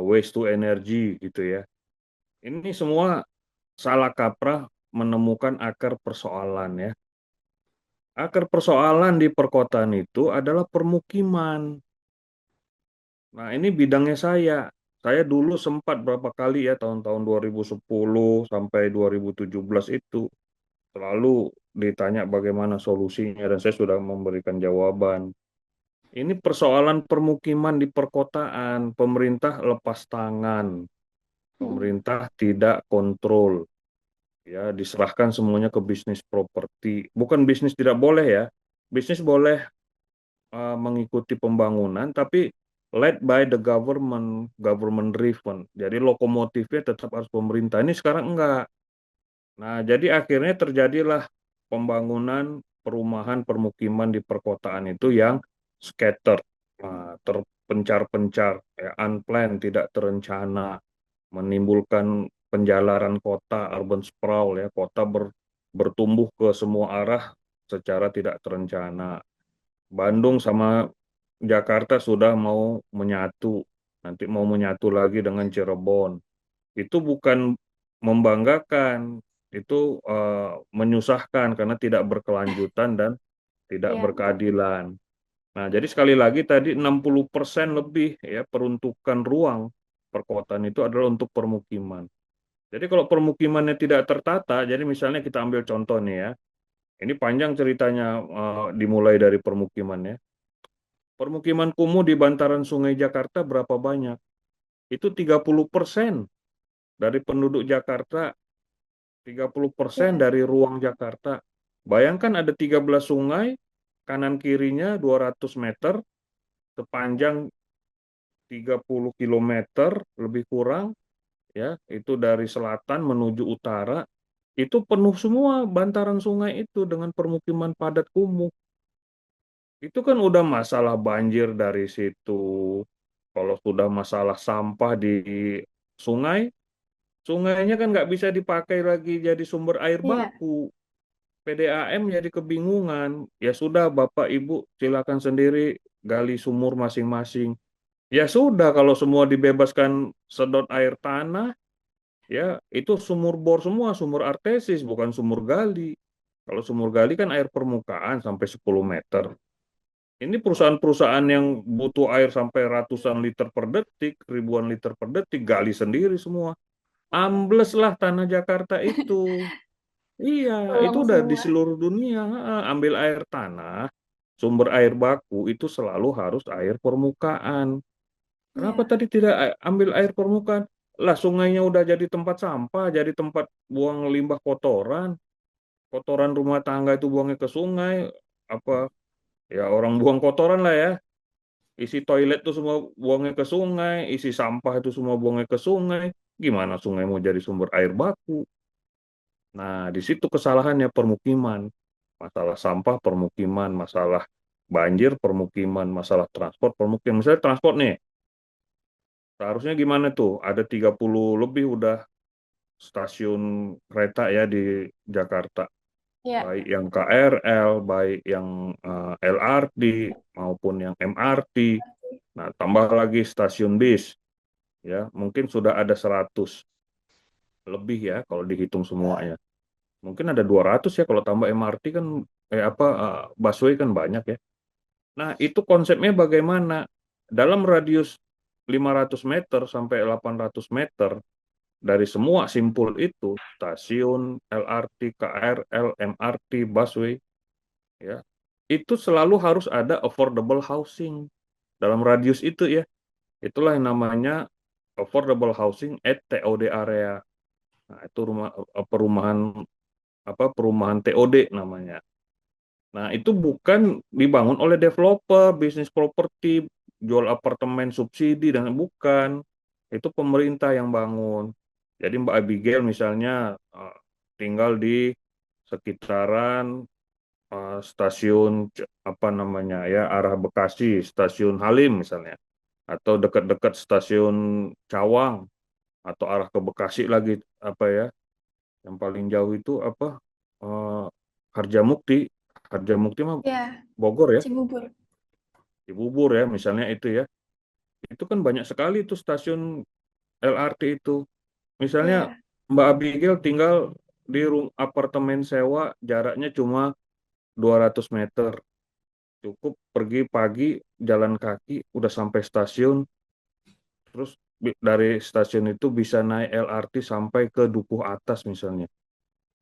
waste to energy gitu ya. Ini semua salah kaprah menemukan akar persoalan ya. Akar persoalan di perkotaan itu adalah permukiman. Nah, ini bidangnya saya. Saya dulu sempat berapa kali ya tahun-tahun 2010 sampai 2017 itu selalu ditanya bagaimana solusinya dan saya sudah memberikan jawaban. Ini persoalan permukiman di perkotaan, pemerintah lepas tangan, pemerintah tidak kontrol, ya diserahkan semuanya ke bisnis properti. Bukan bisnis tidak boleh ya, bisnis boleh mengikuti pembangunan, tapi led by the government, government driven. Jadi lokomotifnya tetap harus pemerintah. Ini sekarang enggak. Nah, jadi akhirnya terjadilah pembangunan perumahan permukiman di perkotaan itu yang scattered, terpencar-pencar, ya, unplanned, tidak terencana, menimbulkan penjalaran kota, urban sprawl, ya, kota bertumbuh ke semua arah secara tidak terencana. Bandung sama Jakarta sudah mau menyatu, nanti mau menyatu lagi dengan Cirebon. Itu bukan membanggakan, itu menyusahkan karena tidak berkelanjutan dan tidak Iya, betul. berkeadilan. Nah, jadi sekali lagi tadi 60% lebih ya peruntukan ruang perkotaan itu adalah untuk permukiman. Jadi kalau permukimannya tidak tertata, jadi misalnya kita ambil contoh nih ya, ini panjang ceritanya dimulai dari permukimannya. Permukiman kumuh di bantaran Sungai Jakarta berapa banyak? Itu 30% dari penduduk Jakarta, 30% Iya, dari ruang Jakarta. Bayangkan ada 13 sungai, kanan kirinya 200 meter, sepanjang 30 kilometer lebih kurang, ya, itu dari selatan menuju utara, itu penuh semua bantaran sungai itu dengan permukiman padat kumuh. Itu kan udah masalah banjir dari situ. Kalau sudah masalah sampah di sungai, sungainya kan nggak bisa dipakai lagi jadi sumber air iya. baku. PDAM jadi kebingungan. Ya sudah, Bapak Ibu silakan sendiri gali sumur masing-masing. Ya sudah, kalau semua dibebaskan sedot air tanah, ya itu sumur bor semua, sumur artesis, bukan sumur gali. Kalau sumur gali kan air permukaan sampai 10 meter. Ini perusahaan-perusahaan yang butuh air sampai ratusan liter per detik, ribuan liter per detik, gali sendiri semua. Ambles lah tanah Jakarta itu. Iya, itu Tolong udah di semua. seluruh dunia. Ambil air tanah, sumber air baku itu selalu harus air permukaan. Kenapa Iya, tadi tidak ambil air permukaan? Lah sungainya udah jadi tempat sampah, jadi tempat buang limbah kotoran. Kotoran rumah tangga itu buangnya ke sungai. Apa ya, orang buang kotoran lah ya. Isi toilet tuh semua buangnya ke sungai, isi sampah itu semua buangnya ke sungai. Gimana sungai mau jadi sumber air baku? Nah, di situ kesalahannya permukiman. Masalah sampah permukiman, masalah banjir permukiman, masalah transport permukiman. Misalnya transport nih, seharusnya gimana tuh? Ada 30 lebih udah stasiun kereta ya di Jakarta. iya, Baik yang KRL, baik yang LRT maupun yang MRT. Nah, tambah lagi stasiun bis ya, mungkin sudah ada 100 lebih ya kalau dihitung semuanya. Mungkin ada 200 ya kalau tambah MRT kan busway kan banyak ya. Nah, itu konsepnya bagaimana? Dalam radius 500 meter sampai 800 meter dari semua simpul itu, stasiun, LRT, KRL, MRT, busway, ya, itu selalu harus ada affordable housing dalam radius itu ya. Itulah yang namanya affordable housing at TOD area. Nah, itu perumahan perumahan TOD namanya. Nah, itu bukan dibangun oleh developer, bisnis properti, jual apartemen subsidi dan bukan. Itu pemerintah yang bangun. Jadi Mbak Abigail misalnya tinggal di sekitaran stasiun apa namanya ya, arah Bekasi, stasiun Halim misalnya, atau dekat-dekat stasiun Cawang, atau arah ke Bekasi lagi apa ya, yang paling jauh itu apa, eh, Harjamukti. Harjamukti mah iya. Bogor ya, Cibubur. Cibubur ya misalnya itu ya. Itu kan banyak sekali itu stasiun LRT itu. Misalnya Iya, Mbak Abigail tinggal di apartemen sewa, jaraknya cuma 200 meter. Cukup pergi pagi, jalan kaki, udah sampai stasiun, terus dari stasiun itu bisa naik LRT sampai ke Dukuh Atas misalnya.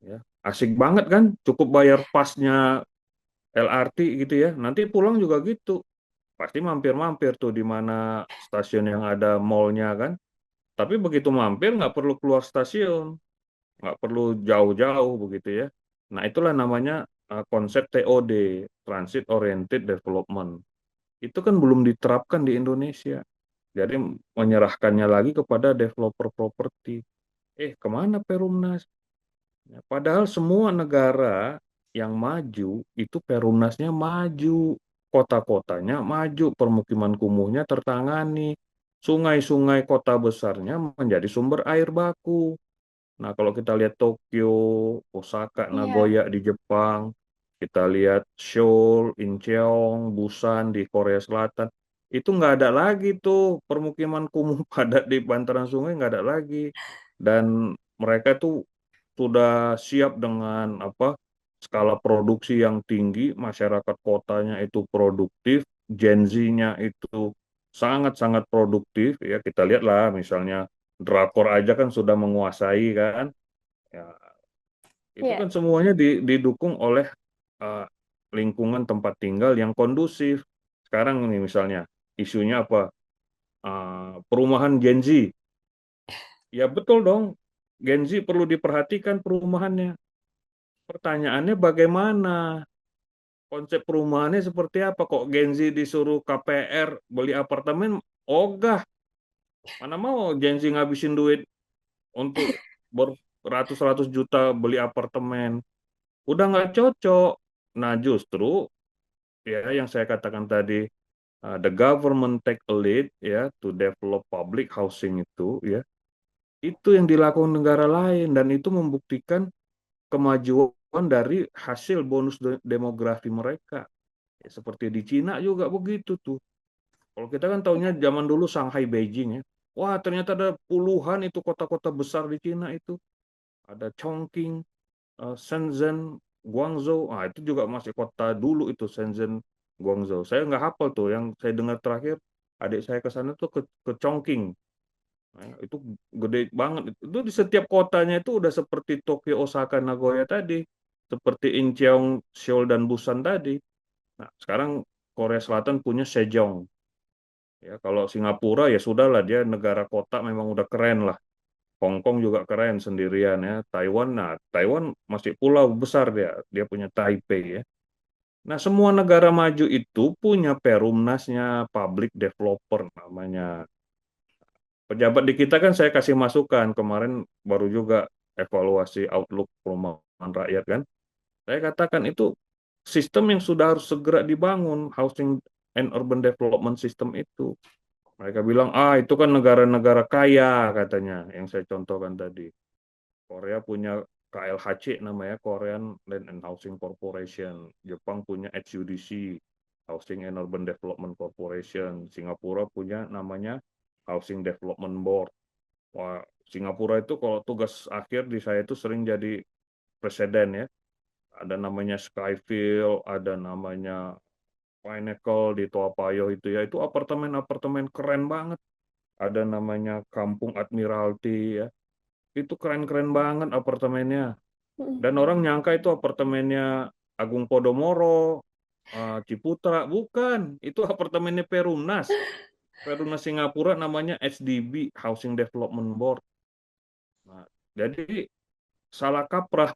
Ya, asik banget kan? Cukup bayar pasnya LRT gitu ya. Nanti pulang juga gitu. Pasti mampir-mampir tuh di mana stasiun yang ada mallnya kan. Tapi begitu mampir nggak perlu keluar stasiun, nggak perlu jauh-jauh begitu ya. Nah itulah namanya konsep TOD, Transit Oriented Development. Itu kan belum diterapkan di Indonesia. Jadi menyerahkannya lagi kepada developer properti. Kemana Perumnas? Ya, padahal semua negara yang maju itu Perumnasnya maju, kota-kotanya maju, permukiman kumuhnya tertangani, sungai-sungai kota besarnya menjadi sumber air baku. Nah, kalau kita lihat Tokyo, Osaka, iya, Nagoya di Jepang, kita lihat Seoul, Incheon, Busan di Korea Selatan, itu nggak ada lagi tuh permukiman kumuh padat di bantaran sungai, nggak ada lagi. Dan mereka tuh sudah siap dengan apa? skala produksi yang tinggi, masyarakat kotanya itu produktif, Gen Z-nya itu sangat-sangat produktif, ya kita lihatlah misalnya drakor aja kan sudah menguasai kan, ya itu Iya. kan semuanya didukung oleh eh, lingkungan tempat tinggal yang kondusif. Sekarang ini misalnya isunya apa? Perumahan Gen Z. Ya betul dong, Gen Z perlu diperhatikan perumahannya. Pertanyaannya bagaimana? Konsep perumahannya seperti apa? Kok Gen Z disuruh KPR beli apartemen? Ogah, mana mau Gen Z ngabisin duit untuk beratus-ratus juta beli apartemen. Udah nggak cocok. Nah justru ya yang saya katakan tadi, the government take a lead ya to develop public housing itu yang dilakukan negara lain dan itu membuktikan kemajuan dari hasil bonus demografi mereka. Ya, seperti di Cina juga begitu tuh. Kalau kita kan taunya zaman dulu Shanghai, Beijing ya. Wah, ternyata ada puluhan itu kota-kota besar di Cina itu. Ada Chongqing, Shenzhen, Guangzhou. Ah, itu juga masih kota dulu itu Shenzhen, Guangzhou. Saya nggak hafal tuh. Yang saya dengar terakhir, adik saya ke sana tuh ke Chongqing. Nah, itu gede banget. Itu di setiap kotanya itu udah seperti Tokyo, Osaka, Nagoya tadi. Seperti Incheon, Seoul, dan Busan tadi. Nah, sekarang Korea Selatan punya Sejong. Ya, kalau Singapura ya sudahlah dia negara kota memang udah keren lah. Hong Kong juga keren sendirian ya. Taiwan, nah Taiwan masih pulau besar dia. Dia punya Taipei ya. Nah, semua negara maju itu punya perumnasnya, public developer namanya. Pejabat di kita kan saya kasih masukan kemarin baru juga evaluasi outlook perumahan rakyat kan. Saya katakan itu sistem yang sudah harus segera dibangun, housing and urban development system itu. Mereka bilang, itu kan negara-negara kaya katanya, yang saya contohkan tadi. Korea punya KLHC namanya, Korean Land and Housing Corporation. Jepang punya HUDC, Housing and Urban Development Corporation. Singapura punya namanya Housing Development Board. Wah, Singapura itu kalau tugas akhir di saya itu sering jadi presiden ya. Ada namanya Skyfield, ada namanya Pinnacle di Toa Payoh itu ya. Itu apartemen-apartemen keren banget. Ada namanya Kampung Admiralty ya. Itu keren-keren banget apartemennya. Mm. Dan orang nyangka itu apartemennya Agung Podomoro, Ciputra. Bukan, itu apartemennya Perumnas. Perumnas Singapura namanya HDB, Housing Development Board. Nah, jadi salah kaprah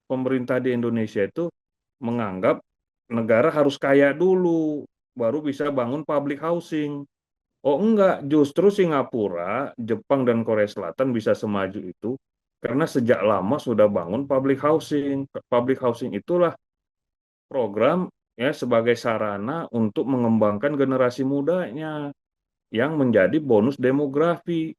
pemerintah di Indonesia itu menganggap negara harus kaya dulu, baru bisa bangun public housing. Oh enggak, justru Singapura, Jepang, dan Korea Selatan bisa semaju itu karena sejak lama sudah bangun public housing. Public housing itulah program ya sebagai sarana untuk mengembangkan generasi mudanya yang menjadi bonus demografi.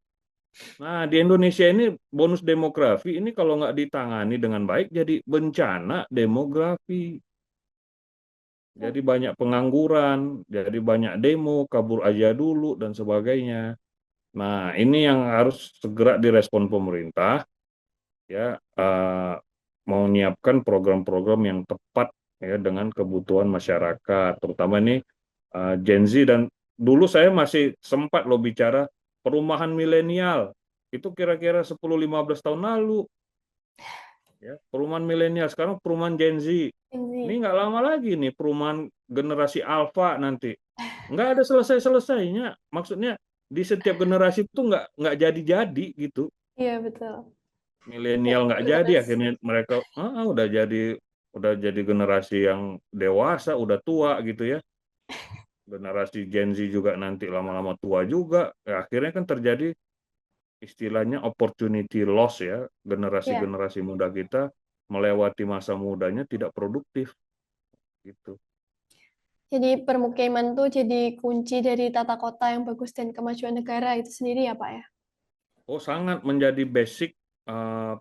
Nah, di Indonesia ini bonus demografi ini kalau nggak ditangani dengan baik jadi bencana demografi. Jadi banyak pengangguran, jadi banyak demo, kabur aja dulu, dan sebagainya. Nah, ini yang harus segera direspon pemerintah, ya, menyiapkan program-program yang tepat ya dengan kebutuhan masyarakat, terutama ini Gen Z dan dulu saya masih sempat loh bicara perumahan milenial. Itu kira-kira 10-15 tahun lalu, ya, perumahan milenial sekarang perumahan Gen Z. Ini Ini. nggak lama lagi nih perumahan generasi Alpha nanti. Nggak ada selesai-selesainya. Maksudnya di setiap generasi itu nggak jadi-jadi gitu. Iya, betul. Milenial Setiap nggak jadi, generasi. akhirnya mereka udah jadi generasi yang dewasa, udah tua gitu ya. Generasi Gen Z juga nanti lama-lama tua juga. Ya, akhirnya kan terjadi istilahnya opportunity loss ya. Ya. Generasi-generasi muda kita melewati masa mudanya tidak produktif gitu. Jadi permukiman tuh jadi kunci dari tata kota yang bagus dan kemajuan negara itu sendiri ya, Pak ya? Oh, sangat menjadi basic,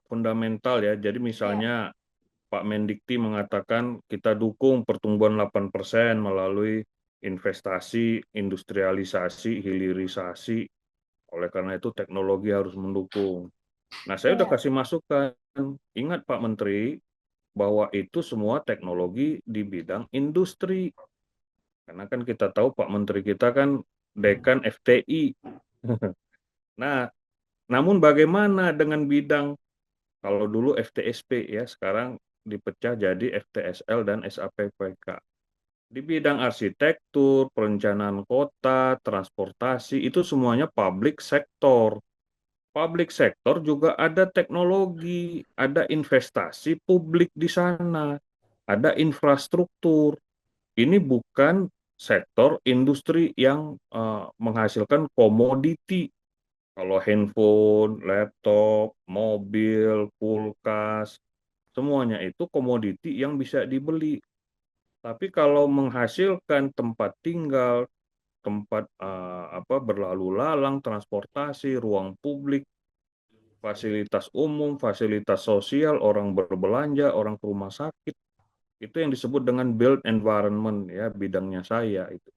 fundamental ya. Jadi Ya. misalnya Pak Mendikti mengatakan kita dukung pertumbuhan 8% melalui investasi, industrialisasi, hilirisasi. Oleh karena itu teknologi harus mendukung. Nah, saya udah Ya. kasih masukan. Ingat Pak Menteri, bahwa itu semua teknologi di bidang industri. Karena kan kita tahu Pak Menteri kita kan dekan FTI. Nah, namun bagaimana dengan bidang, kalau dulu FTSP ya, sekarang dipecah jadi FTSL dan SAPPK. Di bidang arsitektur, perencanaan kota, transportasi, itu semuanya public sector. Public sector juga ada teknologi, ada investasi publik di sana, ada infrastruktur. Ini bukan sektor industri yang menghasilkan komoditi. Kalau handphone, laptop, mobil, kulkas, semuanya itu komoditi yang bisa dibeli. Tapi kalau menghasilkan tempat tinggal, tempat berlalu lalang, transportasi, ruang publik, fasilitas umum, fasilitas sosial, orang berbelanja, orang ke rumah sakit, itu yang disebut dengan built environment ya, bidangnya saya itu.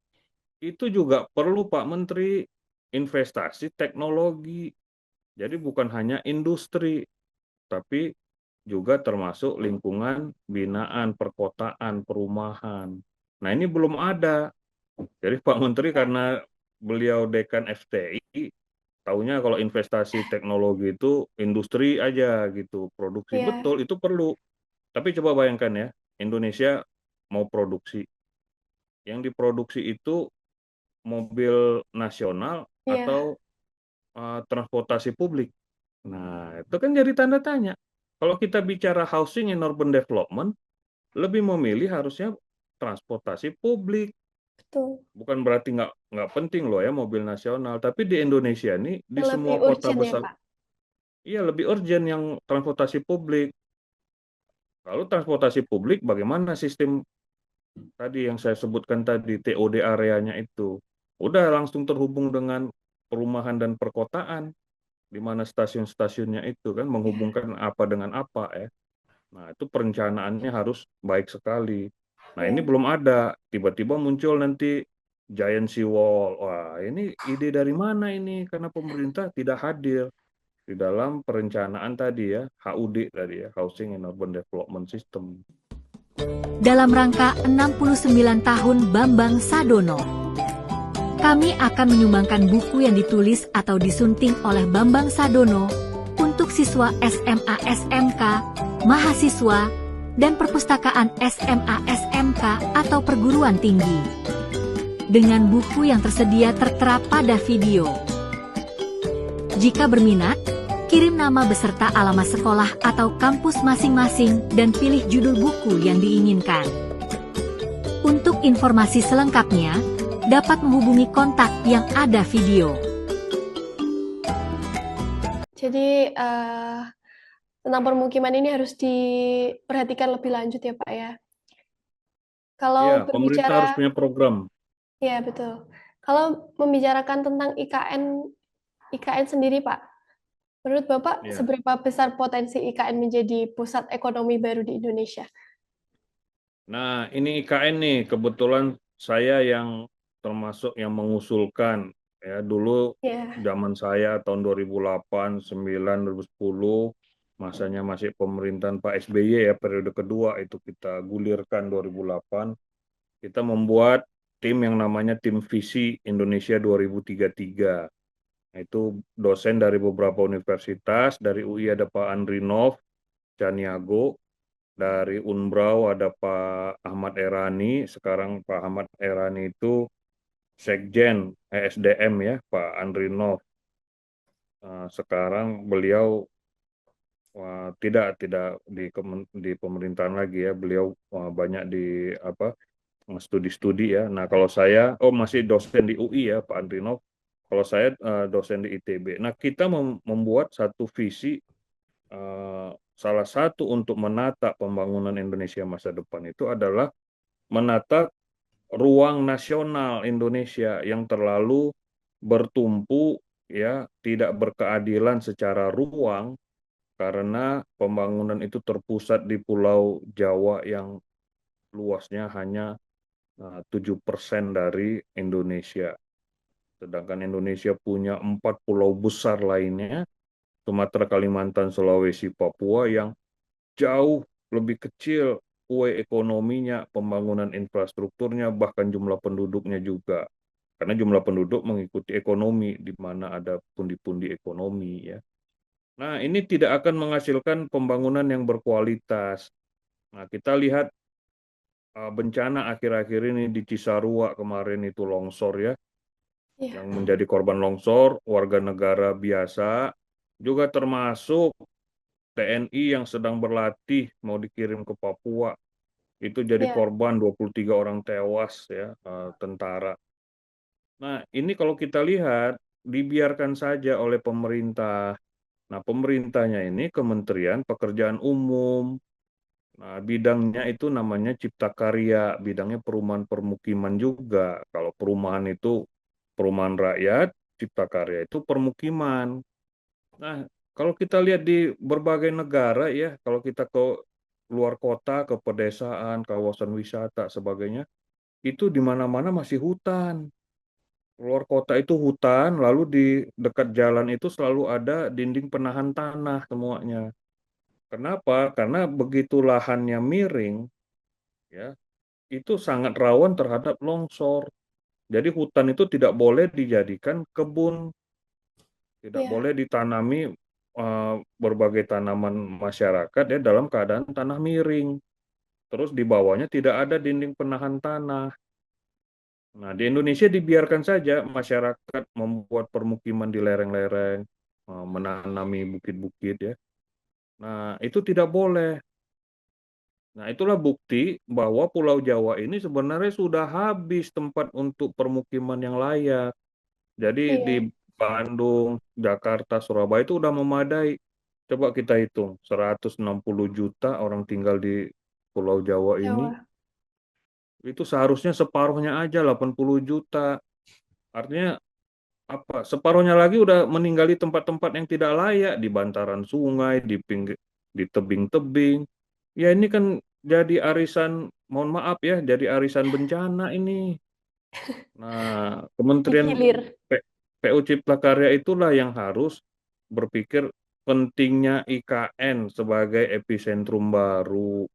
Itu juga perlu Pak Menteri, investasi teknologi. Jadi bukan hanya industri, tapi juga termasuk lingkungan binaan, perkotaan, perumahan. Nah, ini belum ada. Jadi Pak Menteri karena beliau dekan FTI, taunya kalau investasi teknologi itu industri aja gitu, produksi. Iya, Betul, itu perlu. Tapi coba bayangkan ya, Indonesia mau produksi. Yang diproduksi itu mobil nasional iya, atau transportasi publik. Nah, itu kan jadi tanda tanya. Kalau kita bicara housing and urban development, lebih memilih harusnya transportasi publik. betul. Bukan berarti nggak penting loh ya mobil nasional, tapi di Indonesia ini di Yang lebih semua kota urgent ya, besar, Pak. iya lebih urgent yang transportasi publik. Lalu transportasi publik bagaimana sistem tadi yang saya sebutkan tadi, TOD areanya itu? Udah langsung terhubung dengan perumahan dan perkotaan, di mana stasiun-stasiunnya itu kan menghubungkan apa dengan apa ya. Nah, itu perencanaannya harus baik sekali. Nah, ini Iya. belum ada. Tiba-tiba muncul nanti giant seawall. Wah, ini ide dari mana ini? Karena pemerintah tidak hadir di dalam perencanaan tadi ya, HUD tadi ya, Housing and Urban Development System. Dalam rangka 69 tahun Bambang Sadono, kami akan menyumbangkan buku yang ditulis atau disunting oleh Bambang Sadono untuk siswa SMA SMK, mahasiswa, dan perpustakaan SMA SMK atau perguruan tinggi. Dengan buku yang tersedia tertera pada video. Jika berminat, kirim nama beserta alamat sekolah atau kampus masing-masing dan pilih judul buku yang diinginkan. Untuk informasi selengkapnya, dapat menghubungi kontak yang ada video. Jadi tentang permukiman ini harus diperhatikan lebih lanjut ya, Pak ya. Ya, Kalau pemerintah harus berbicara, punya program. ya betul. Kalau membicarakan tentang IKN sendiri, Pak, menurut Bapak Ya. seberapa besar potensi IKN menjadi pusat ekonomi baru di Indonesia? Nah, ini IKN nih, kebetulan saya yang termasuk yang mengusulkan ya dulu Ya, zaman saya tahun 2008, 9, 2010 masanya masih pemerintahan Pak SBY ya periode kedua itu kita gulirkan 2008 kita membuat tim yang namanya tim visi Indonesia 2033. Nah, itu dosen dari beberapa universitas, dari UI ada Pak Andrinov Caniago, dari Unbrau ada Pak Ahmad Erani, sekarang Pak Ahmad Erani itu Sekjen ESDM ya, Pak Andrinov. Sekarang beliau tidak di pemerintahan lagi ya, beliau banyak di studi-studi ya. Nah kalau saya, masih dosen di UI ya Pak Andrinov, kalau saya dosen di ITB. Nah kita membuat satu visi, salah satu untuk menata pembangunan Indonesia masa depan itu adalah menata ruang nasional Indonesia yang terlalu bertumpu ya, tidak berkeadilan secara ruang karena pembangunan itu terpusat di Pulau Jawa yang luasnya hanya 7% dari Indonesia. Sedangkan Indonesia punya 4 pulau besar lainnya, Sumatera, Kalimantan, Sulawesi, Papua yang jauh lebih kecil kue ekonominya, pembangunan infrastrukturnya, bahkan jumlah penduduknya juga. Karena jumlah penduduk mengikuti ekonomi, di mana ada pundi-pundi ekonomi ya. Nah, ini tidak akan menghasilkan pembangunan yang berkualitas. Nah, kita lihat bencana akhir-akhir ini di Cisarua kemarin itu longsor ya, Iya, yang menjadi korban longsor, warga negara biasa, juga termasuk TNI yang sedang berlatih mau dikirim ke Papua, itu jadi iya, korban 23 orang tewas ya, tentara. Nah, ini kalau kita lihat, dibiarkan saja oleh pemerintah. Nah, pemerintahnya ini Kementerian Pekerjaan Umum. Nah, bidangnya itu namanya Cipta Karya, bidangnya perumahan permukiman juga. Kalau perumahan itu perumahan rakyat, Cipta Karya itu permukiman. Nah, kalau kita lihat di berbagai negara ya, kalau kita ke luar kota, ke pedesaan, kawasan wisata, sebagainya, itu di mana-mana masih hutan. Luar kota itu hutan, lalu di dekat jalan itu selalu ada dinding penahan tanah semuanya. Kenapa? Karena begitu lahannya miring, ya, itu sangat rawan terhadap longsor. Jadi hutan itu tidak boleh dijadikan kebun, tidak iya, boleh ditanami berbagai tanaman masyarakat ya dalam keadaan tanah miring. Terus di bawahnya tidak ada dinding penahan tanah. Nah, di Indonesia dibiarkan saja masyarakat membuat permukiman di lereng-lereng, menanami bukit-bukit ya. Nah, itu tidak boleh. Nah, itulah bukti bahwa Pulau Jawa ini sebenarnya sudah habis tempat untuk permukiman yang layak. Jadi di iya, Bandung, Jakarta, Surabaya itu udah memadai. Coba kita hitung, 160 juta orang tinggal di Pulau Jawa ini, Jawa. itu seharusnya separuhnya aja 80 juta. Artinya apa? Separuhnya lagi udah meninggali tempat-tempat yang tidak layak di bantaran sungai, di pinggir, di tebing-tebing. Ya ini kan jadi arisan, mohon maaf ya, jadi arisan bencana ini. Nah, Kementerian Digilir. PU Cipta Karya itulah yang harus berpikir pentingnya IKN sebagai epicentrum baru.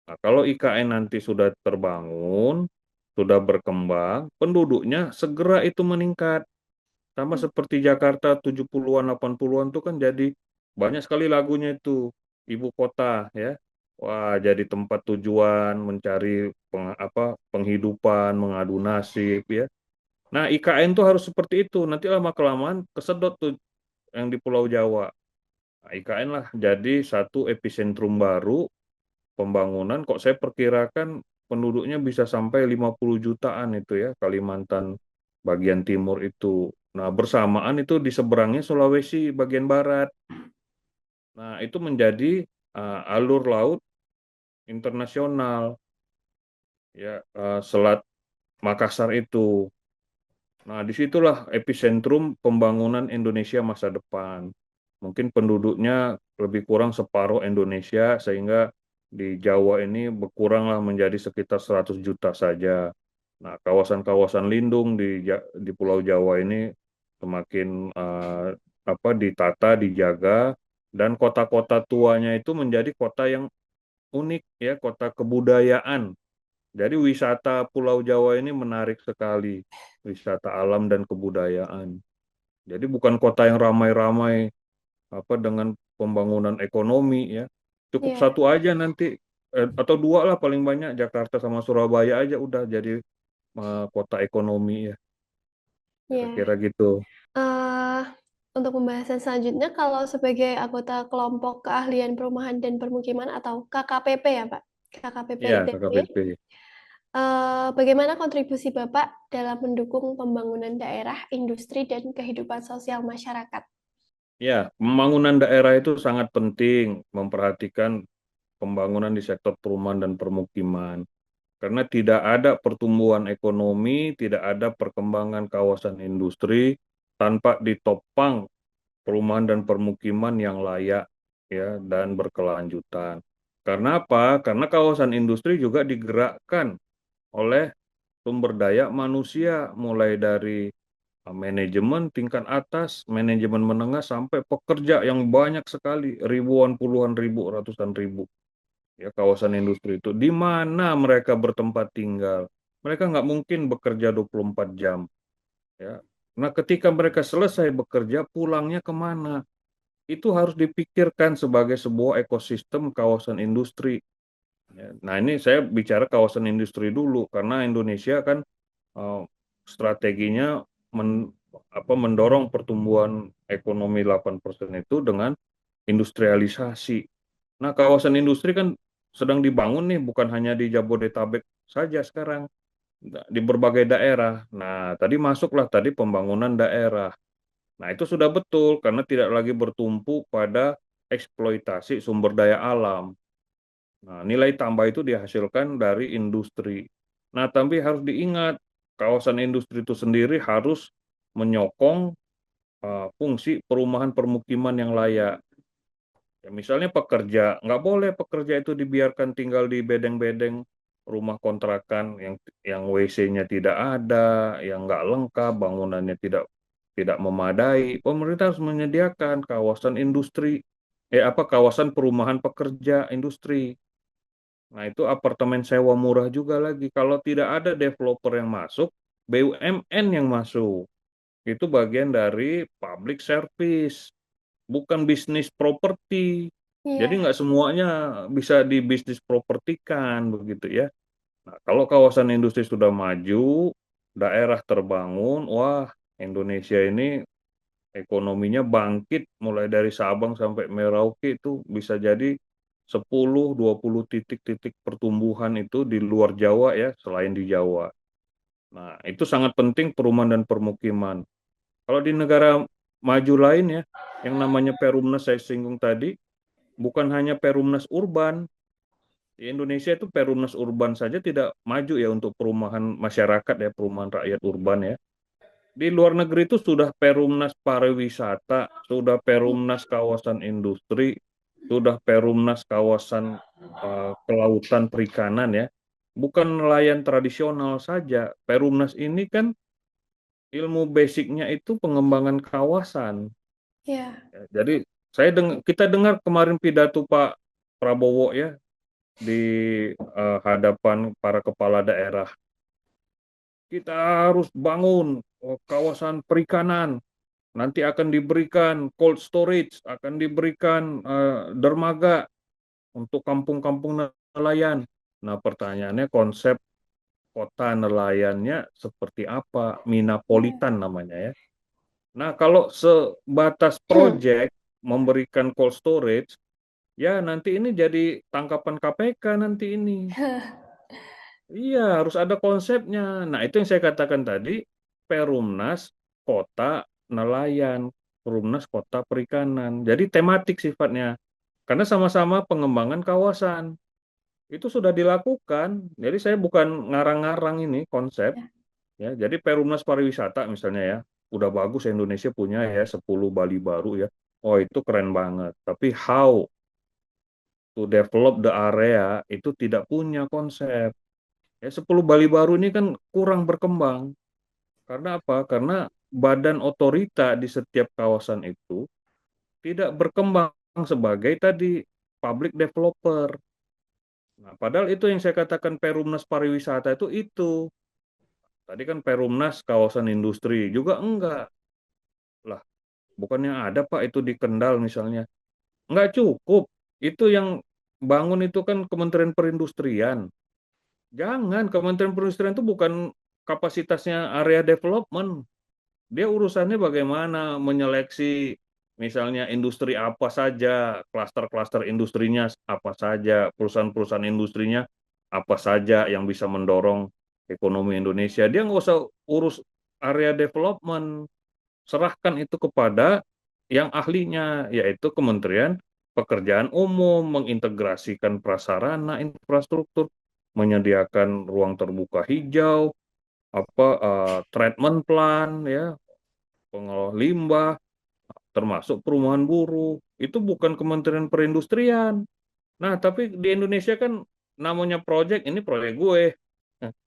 Nah, kalau IKN nanti sudah terbangun, sudah berkembang, penduduknya segera itu meningkat. Sama seperti Jakarta 70-an, 80-an itu kan jadi banyak sekali lagunya itu, ibu kota ya. Wah, jadi tempat tujuan mencari penghidupan, mengadu nasib ya. Nah, IKN tuh harus seperti itu. Nanti lama-kelamaan kesedot tuh yang di Pulau Jawa. Nah, IKN lah jadi satu epicentrum baru pembangunan. Kok saya perkirakan penduduknya bisa sampai 50 jutaan itu ya, Kalimantan bagian timur itu. Nah, bersamaan itu di seberangnya Sulawesi bagian barat. Nah, itu menjadi alur laut internasional ya, Selat Makassar itu. Nah, disitulah epicentrum pembangunan Indonesia masa depan. Mungkin penduduknya lebih kurang separuh Indonesia, sehingga di Jawa ini berkuranglah menjadi sekitar 100 juta saja. Nah, kawasan-kawasan lindung di Pulau Jawa ini semakin ditata, dijaga, dan kota-kota tuanya itu menjadi kota yang unik ya, kota kebudayaan. Jadi wisata Pulau Jawa ini menarik sekali, wisata alam dan kebudayaan. Jadi bukan kota yang ramai-ramai dengan pembangunan ekonomi ya. Cukup Iya, satu aja nanti atau dua lah paling banyak, Jakarta sama Surabaya aja udah jadi kota ekonomi ya. iya. Kira-kira gitu. eh untuk pembahasan selanjutnya, kalau sebagai anggota kelompok keahlian perumahan dan permukiman atau KKPP ya, Pak, KKPP Iya, ITB, KKPP. bagaimana kontribusi Bapak dalam mendukung pembangunan daerah, industri, dan kehidupan sosial masyarakat? Ya, pembangunan daerah itu sangat penting memperhatikan pembangunan di sektor perumahan dan permukiman. Karena tidak ada pertumbuhan ekonomi, tidak ada perkembangan kawasan industri tanpa ditopang perumahan dan permukiman yang layak ya dan berkelanjutan. Karena apa? Karena kawasan industri juga digerakkan oleh sumber daya manusia, mulai dari manajemen tingkat atas, manajemen menengah, sampai pekerja yang banyak sekali, ribuan, puluhan ribu, ratusan ribu ya kawasan industri itu. Di mana mereka bertempat tinggal? Mereka nggak mungkin bekerja 24 jam. Ya. Nah, ketika mereka selesai bekerja, pulangnya kemana? Itu harus dipikirkan sebagai sebuah ekosistem kawasan industri. Ya. Nah, ini saya bicara kawasan industri dulu, karena Indonesia kan eh, strateginya mendorong pertumbuhan ekonomi 8% itu dengan industrialisasi. Nah, kawasan industri kan sedang dibangun nih, bukan hanya di Jabodetabek saja sekarang, di berbagai daerah. Nah, tadi masuklah tadi pembangunan daerah. Nah, itu sudah betul karena tidak lagi bertumpu pada eksploitasi sumber daya alam. Nah, nilai tambah itu dihasilkan dari industri. Nah, tapi harus diingat, kawasan industri itu sendiri harus menyokong fungsi perumahan permukiman yang layak. Ya, misalnya pekerja, nggak boleh pekerja itu dibiarkan tinggal di bedeng-bedeng rumah kontrakan yang WC-nya tidak ada, yang nggak lengkap, bangunannya tidak memadai. Pemerintah harus menyediakan kawasan industri, kawasan perumahan pekerja industri. Nah, itu apartemen sewa murah juga lagi. Kalau tidak ada developer yang masuk, BUMN yang masuk. Itu bagian dari public service, bukan bisnis properti. Jadi Iya, nggak semuanya bisa dibisnis propertikan begitu ya. Nah, kalau kawasan industri sudah maju, daerah terbangun, wah Indonesia ini ekonominya bangkit mulai dari Sabang sampai Merauke itu bisa jadi 10-20 titik-titik pertumbuhan itu di luar Jawa ya, selain di Jawa. Nah, itu sangat penting perumahan dan permukiman. Kalau di negara maju lain ya, yang namanya Perumnas saya singgung tadi, bukan hanya Perumnas urban. Di Indonesia itu Perumnas urban saja tidak maju ya untuk perumahan masyarakat ya, perumahan rakyat urban ya. Di luar negeri itu sudah Perumnas pariwisata, sudah Perumnas kawasan industri, sudah Perumnas kawasan kelautan perikanan ya. Bukan nelayan tradisional saja. Perumnas ini kan ilmu basicnya itu pengembangan kawasan. iya, Ya, jadi kita dengar kemarin pidato Pak Prabowo ya di hadapan para kepala daerah. Kita harus bangun kawasan perikanan. Nanti akan diberikan cold storage, akan diberikan dermaga untuk kampung-kampung nelayan. Nah, pertanyaannya konsep kota nelayannya seperti apa? iya. Minapolitan namanya ya. Nah, kalau sebatas proyek memberikan cold storage, ya nanti ini jadi tangkapan KPK nanti ini. Iya, harus ada konsepnya. Nah, itu yang saya katakan tadi, Perumnas Kota Nelayan, Perumnas Kota Perikanan. Jadi tematik sifatnya. Karena sama-sama pengembangan kawasan. Itu sudah dilakukan. Jadi saya bukan ngarang-ngarang ini konsep. Ya, jadi Perumnas Pariwisata misalnya ya, udah bagus Indonesia punya ya 10 Bali baru ya. Oh, itu keren banget. Tapi how to develop the area itu tidak punya konsep. Ya, 10 Bali baru ini kan kurang berkembang. Karena apa? Karena badan otorita di setiap kawasan itu tidak berkembang sebagai tadi public developer. Nah, padahal itu yang saya katakan Perumnas pariwisata itu. Tadi kan Perumnas kawasan industri juga enggak. Lah, bukannya ada Pak itu di Kendal misalnya. Enggak cukup. Itu yang bangun itu kan Kementerian Perindustrian. Jangan, Kementerian Perindustrian itu bukan kapasitasnya area development. Dia urusannya bagaimana menyeleksi misalnya industri apa saja, klaster-klaster industrinya apa saja, perusahaan-perusahaan industrinya apa saja yang bisa mendorong ekonomi Indonesia. Dia nggak usah urus area development, serahkan itu kepada yang ahlinya, yaitu Kementerian Pekerjaan Umum, mengintegrasikan prasarana infrastruktur, menyediakan ruang terbuka hijau, treatment plan ya, pengelola limbah, termasuk perumahan buruh. Itu bukan Kementerian Perindustrian. Nah, tapi di Indonesia kan namanya proyek, ini proyek gue.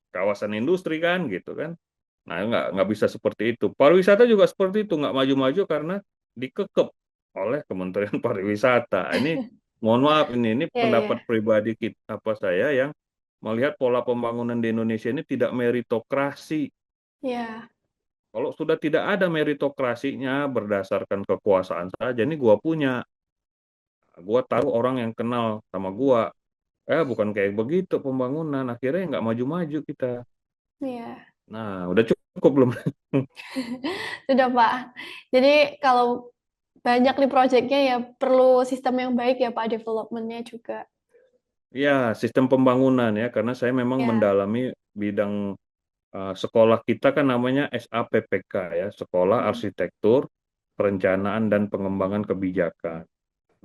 Kawasan industri kan, gitu kan. Nah, nggak bisa seperti itu. Pariwisata juga seperti itu, nggak maju-maju karena dikekep oleh Kementerian Pariwisata. Ini Mohon maaf ini Ya, pendapat ya, pribadi kita, apa saya yang melihat pola pembangunan di Indonesia ini tidak meritokrasi. ya, Kalau sudah tidak ada meritokrasinya berdasarkan kekuasaan saja, ini gua punya, gua taruh orang yang kenal sama gua, bukan kayak begitu pembangunan, akhirnya nggak maju-maju kita. ya. Nah, udah cukup belum? Sudah, Pak. Jadi kalau banyak nih proyeknya ya perlu sistem yang baik ya Pak, development-nya juga. Ya, sistem pembangunan ya, karena saya memang Ya, mendalami bidang sekolah kita kan namanya SAPPK ya, Sekolah mm, Arsitektur, Perencanaan dan Pengembangan Kebijakan.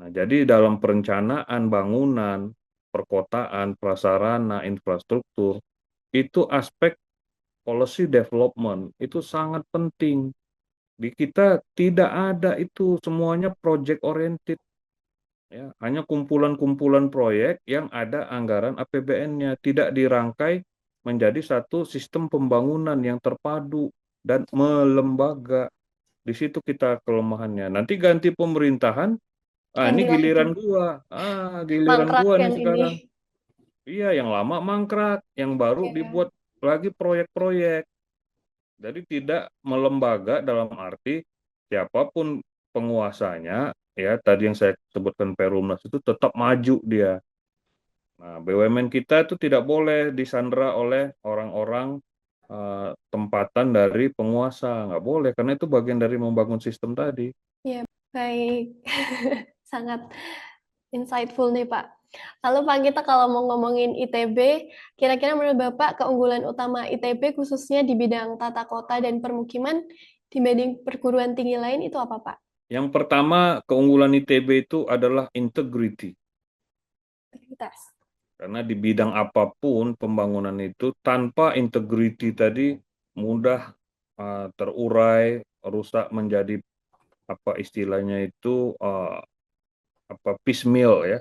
Nah, jadi dalam perencanaan bangunan, perkotaan, prasarana, infrastruktur, itu aspek policy development itu sangat penting. Di kita tidak ada itu, semuanya project oriented. Ya, hanya kumpulan-kumpulan proyek yang ada anggaran APBN-nya, tidak dirangkai menjadi satu sistem pembangunan yang terpadu dan melembaga. Di situ kita kelemahannya. Nanti ganti pemerintahan, ini ganti lagi. giliran Mangkrak gua nih yang ini. sekarang. Iya, yang lama mangkrak, yang baru Ya, dibuat lagi proyek-proyek. Jadi tidak melembaga dalam arti siapapun penguasanya, ya tadi yang saya sebutkan Perumnas itu tetap maju dia. Nah, BUMN kita itu tidak boleh disandera oleh orang-orang tempatan dari penguasa, nggak boleh karena itu bagian dari membangun sistem tadi. ya, baik. Sangat insightful nih Pak. Lalu Pak, kita kalau mau ngomongin ITB, kira-kira menurut Bapak keunggulan utama ITB khususnya di bidang tata kota dan permukiman dibanding perguruan tinggi lain itu apa Pak? Yang pertama, keunggulan ITB itu adalah integrity. Integritas. Karena di bidang apapun pembangunan itu tanpa integrity tadi mudah terurai, rusak menjadi apa istilahnya itu apa piecemeal ya,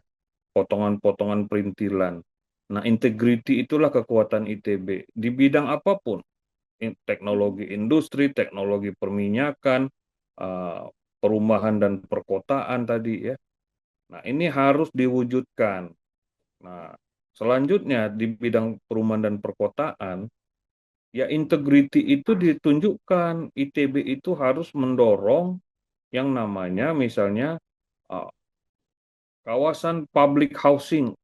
potongan-potongan perintilan. Nah, integrity itulah kekuatan ITB di bidang apapun, teknologi industri, teknologi perminyakan, uh, perumahan dan perkotaan tadi ya. Nah, ini harus diwujudkan. Nah, selanjutnya di bidang perumahan dan perkotaan, ya integrity itu ditunjukkan. ITB itu harus mendorong yang namanya misalnya uh, kawasan public housing,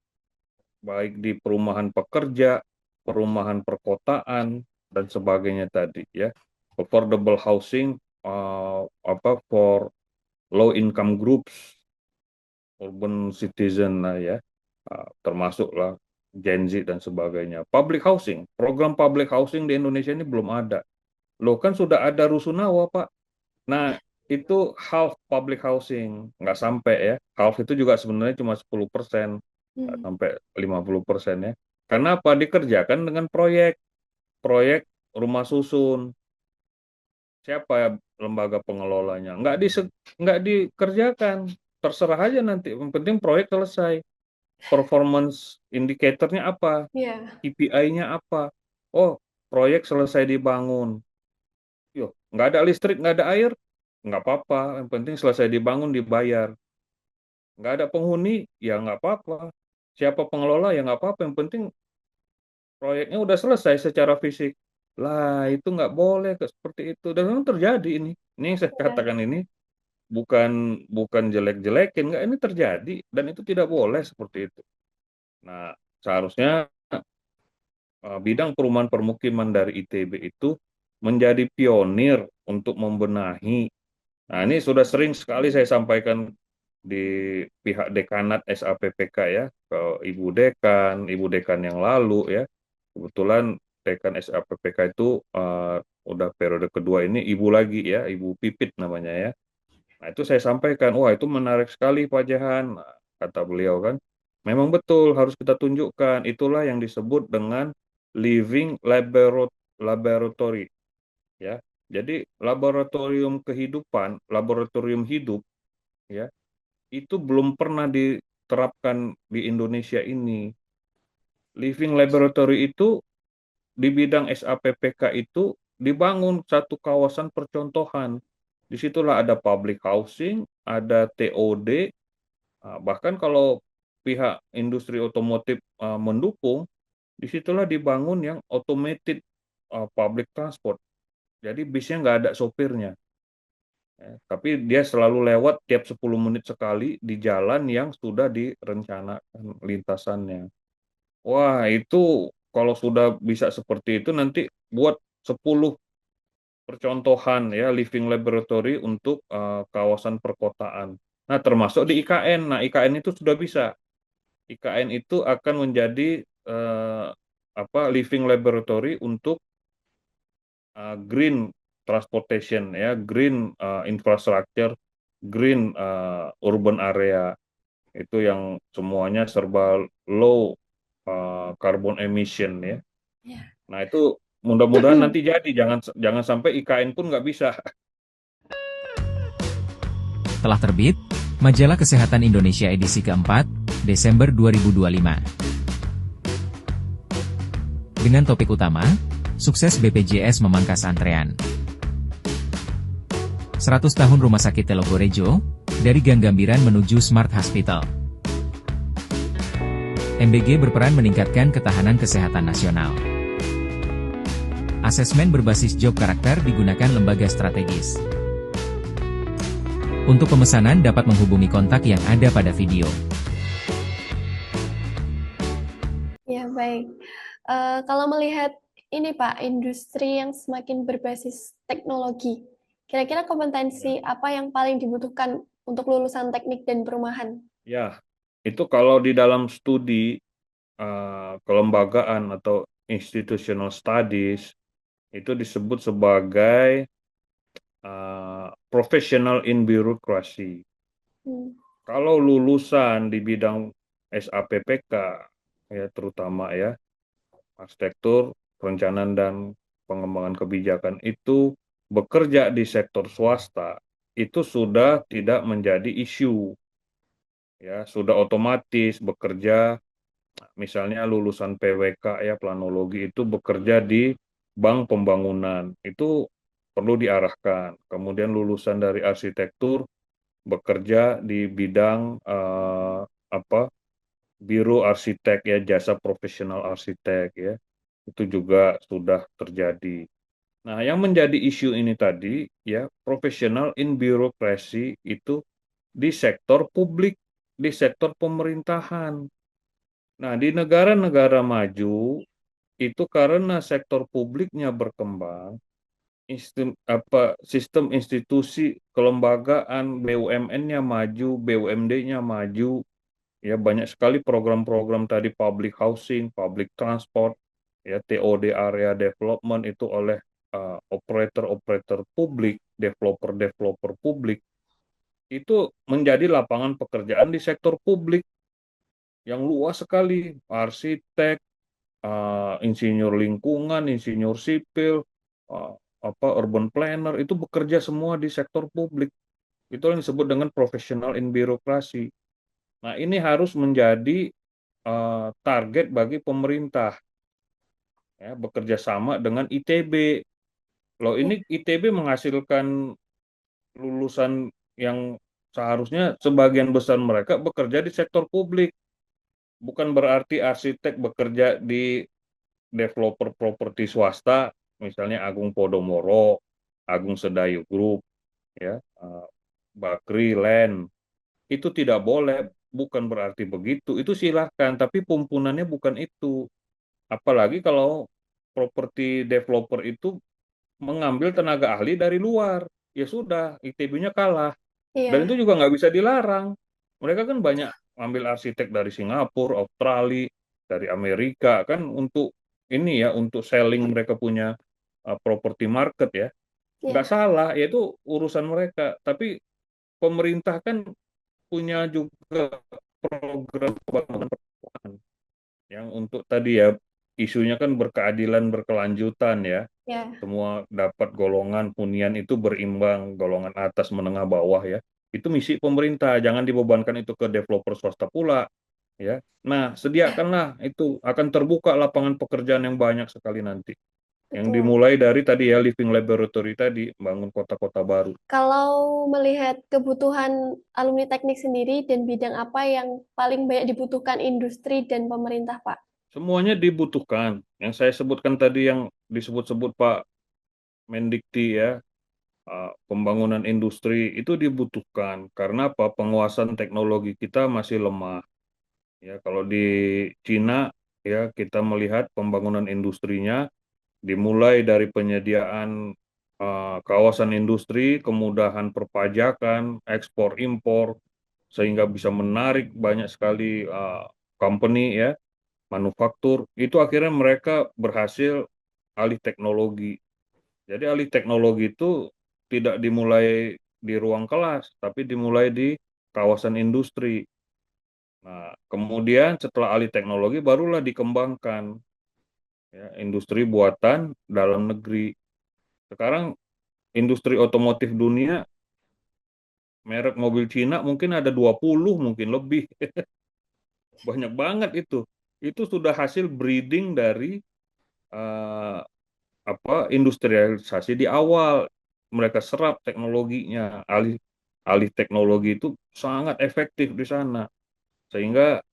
baik di perumahan pekerja, perumahan perkotaan, dan sebagainya tadi ya. Affordable housing apa for low income groups, urban citizen lah ya, termasuklah Gen Z dan sebagainya. Public housing, program public housing di Indonesia ini belum ada. Loh kan sudah ada Rusunawa, Pak. Nah, itu half public housing, nggak sampai ya. Half itu juga sebenarnya cuma 10%, nggak Hmm. sampai 50% ya. Karena apa? Dikerjakan dengan proyek, proyek rumah susun. Siapa ya lembaga pengelolanya? Nggak dikerjakan. Terserah aja nanti. Yang penting proyek selesai. Performance indikatornya apa? Ya, KPI-nya apa? Oh, proyek selesai dibangun. Yo, nggak ada listrik, nggak ada air, nggak apa-apa. Yang penting selesai dibangun, dibayar. Nggak ada penghuni, ya nggak apa-apa. Siapa pengelola, ya nggak apa-apa. Yang penting proyeknya udah selesai secara fisik. Lah, itu nggak boleh seperti itu. Dan memang terjadi ini. Ini yang saya ya. katakan ini bukan bukan jelek-jelekin, nggak ini terjadi dan itu tidak boleh seperti itu. Nah, seharusnya bidang perumahan permukiman dari ITB itu menjadi pionir untuk membenahi. Nah, ini sudah sering sekali saya sampaikan di pihak dekanat SAPPK ya, ke Ibu Dekan yang lalu ya. Kebetulan Dekan SAPPK itu udah periode kedua ini Ibu lagi ya, Ibu Pipit namanya ya. Nah, itu saya sampaikan, wah itu menarik sekali Pak Jahan, nah, kata beliau kan. Memang betul harus kita tunjukkan, itulah yang disebut dengan living laboratory ya. Jadi laboratorium kehidupan, laboratorium hidup ya, itu belum pernah diterapkan di Indonesia ini. Living laboratory itu di bidang SAPPK itu dibangun satu kawasan percontohan. Disitulah ada public housing, ada TOD, Bahkan kalau pihak industri otomotif mendukung, disitulah dibangun yang automated public transport. Jadi bisnya nggak ada sopirnya. Tapi dia selalu lewat tiap 10 menit sekali di jalan yang sudah direncanakan lintasannya. Wah, itu kalau sudah bisa seperti itu nanti buat 10 percontohan ya living laboratory untuk kawasan perkotaan. Nah, termasuk di IKN. Nah, IKN itu sudah bisa. IKN itu akan menjadi living laboratory untuk green transportation ya, green infrastructure, green urban area itu yang semuanya serba low carbon emission ya. Ya. Nah itu mudah-mudahan nanti jadi, jangan jangan sampai IKN pun nggak bisa. Telah terbit, Majalah Kesehatan Indonesia edisi keempat, Desember 2025. Dengan topik utama, sukses BPJS memangkas antrean. 100 tahun Rumah Sakit Telogorejo, dari Gang Gambiran menuju Smart Hospital. MBG berperan meningkatkan ketahanan kesehatan nasional. Asesmen berbasis job karakter digunakan lembaga strategis. Untuk pemesanan dapat menghubungi kontak yang ada pada video. Ya, baik. Kalau melihat ini Pak, industri yang semakin berbasis teknologi, kira-kira kompetensi apa yang paling dibutuhkan untuk lulusan teknik dan perumahan? Ya, itu kalau di dalam studi kelembagaan atau institutional studies itu disebut sebagai professional in bureaucracy. Kalau lulusan di bidang SAPPK ya terutama ya arsitektur, perencanaan dan pengembangan kebijakan itu bekerja di sektor swasta itu sudah tidak menjadi isu ya, sudah otomatis bekerja. Misalnya lulusan PWK ya planologi itu bekerja di bank pembangunan itu perlu diarahkan. Kemudian lulusan dari arsitektur bekerja di bidang biro arsitek ya, jasa profesional arsitek ya. Itu juga sudah terjadi. Nah, yang menjadi isu ini tadi ya, profesional in bureaucracy itu di sektor publik, di sektor pemerintahan. Nah, di negara-negara maju itu karena sektor publiknya berkembang, sistem institusi kelembagaan BUMN-nya maju, BUMD-nya maju, ya banyak sekali program-program tadi public housing, public transport, ya TOD area development itu oleh operator-operator publik, developer-developer publik, itu menjadi lapangan pekerjaan di sektor publik yang luas sekali, arsitek, insinyur lingkungan, insinyur sipil, uh, urban planner itu bekerja semua di sektor publik. Itu yang disebut dengan professional in birokrasi. Nah, ini harus menjadi target bagi pemerintah, ya, bekerja sama dengan ITB. Loh, ini ITB menghasilkan lulusan yang seharusnya sebagian besar mereka bekerja di sektor publik. Bukan berarti arsitek bekerja di developer properti swasta, misalnya Agung Podomoro, Agung Sedayu Group, ya, Bakri Land, itu tidak boleh, bukan berarti begitu. Itu silahkan, tapi pumpunannya bukan itu. Apalagi kalau properti developer itu mengambil tenaga ahli dari luar, ya sudah, ITB-nya kalah. Dan Iya, itu juga nggak bisa dilarang. Mereka kan banyak ambil arsitek dari Singapura, Australia, dari Amerika kan untuk ini ya, untuk selling mereka punya property market ya. Nggak iya, salah, ya itu urusan mereka. Tapi pemerintah kan punya juga program pembangunan perumahan yang untuk tadi ya isunya kan berkeadilan berkelanjutan ya. iya, Semua dapat golongan hunian itu berimbang, golongan atas, menengah, bawah ya. Itu misi pemerintah, jangan dibebankan itu ke developer swasta pula ya. Nah, iya. sediakanlah itu akan terbuka lapangan pekerjaan yang banyak sekali nanti. Yang betul. dimulai dari tadi ya living laboratory tadi, bangun kota-kota baru. Kalau melihat kebutuhan alumni teknik sendiri dan bidang apa yang paling banyak dibutuhkan industri dan pemerintah, Pak? Semuanya dibutuhkan. Yang saya sebutkan tadi yang disebut-sebut Pak Mendikti ya, pembangunan industri itu dibutuhkan karena apa? Penguasaan teknologi kita masih lemah. Ya, kalau di Cina ya kita melihat pembangunan industrinya dimulai dari penyediaan kawasan industri, kemudahan perpajakan, ekspor impor, sehingga bisa menarik banyak sekali company ya, manufaktur. Itu akhirnya mereka berhasil alih teknologi. Jadi alih teknologi itu tidak dimulai di ruang kelas, tapi dimulai di kawasan industri. Nah, kemudian setelah alih teknologi barulah dikembangkan ya, industri buatan dalam negeri. Sekarang industri otomotif dunia, merek mobil Cina mungkin ada 20 mungkin lebih. Banyak banget itu. Itu sudah hasil breeding dari eh, industrialisasi di awal. Mereka serap teknologinya, alih teknologi itu sangat efektif di sana. Sehingga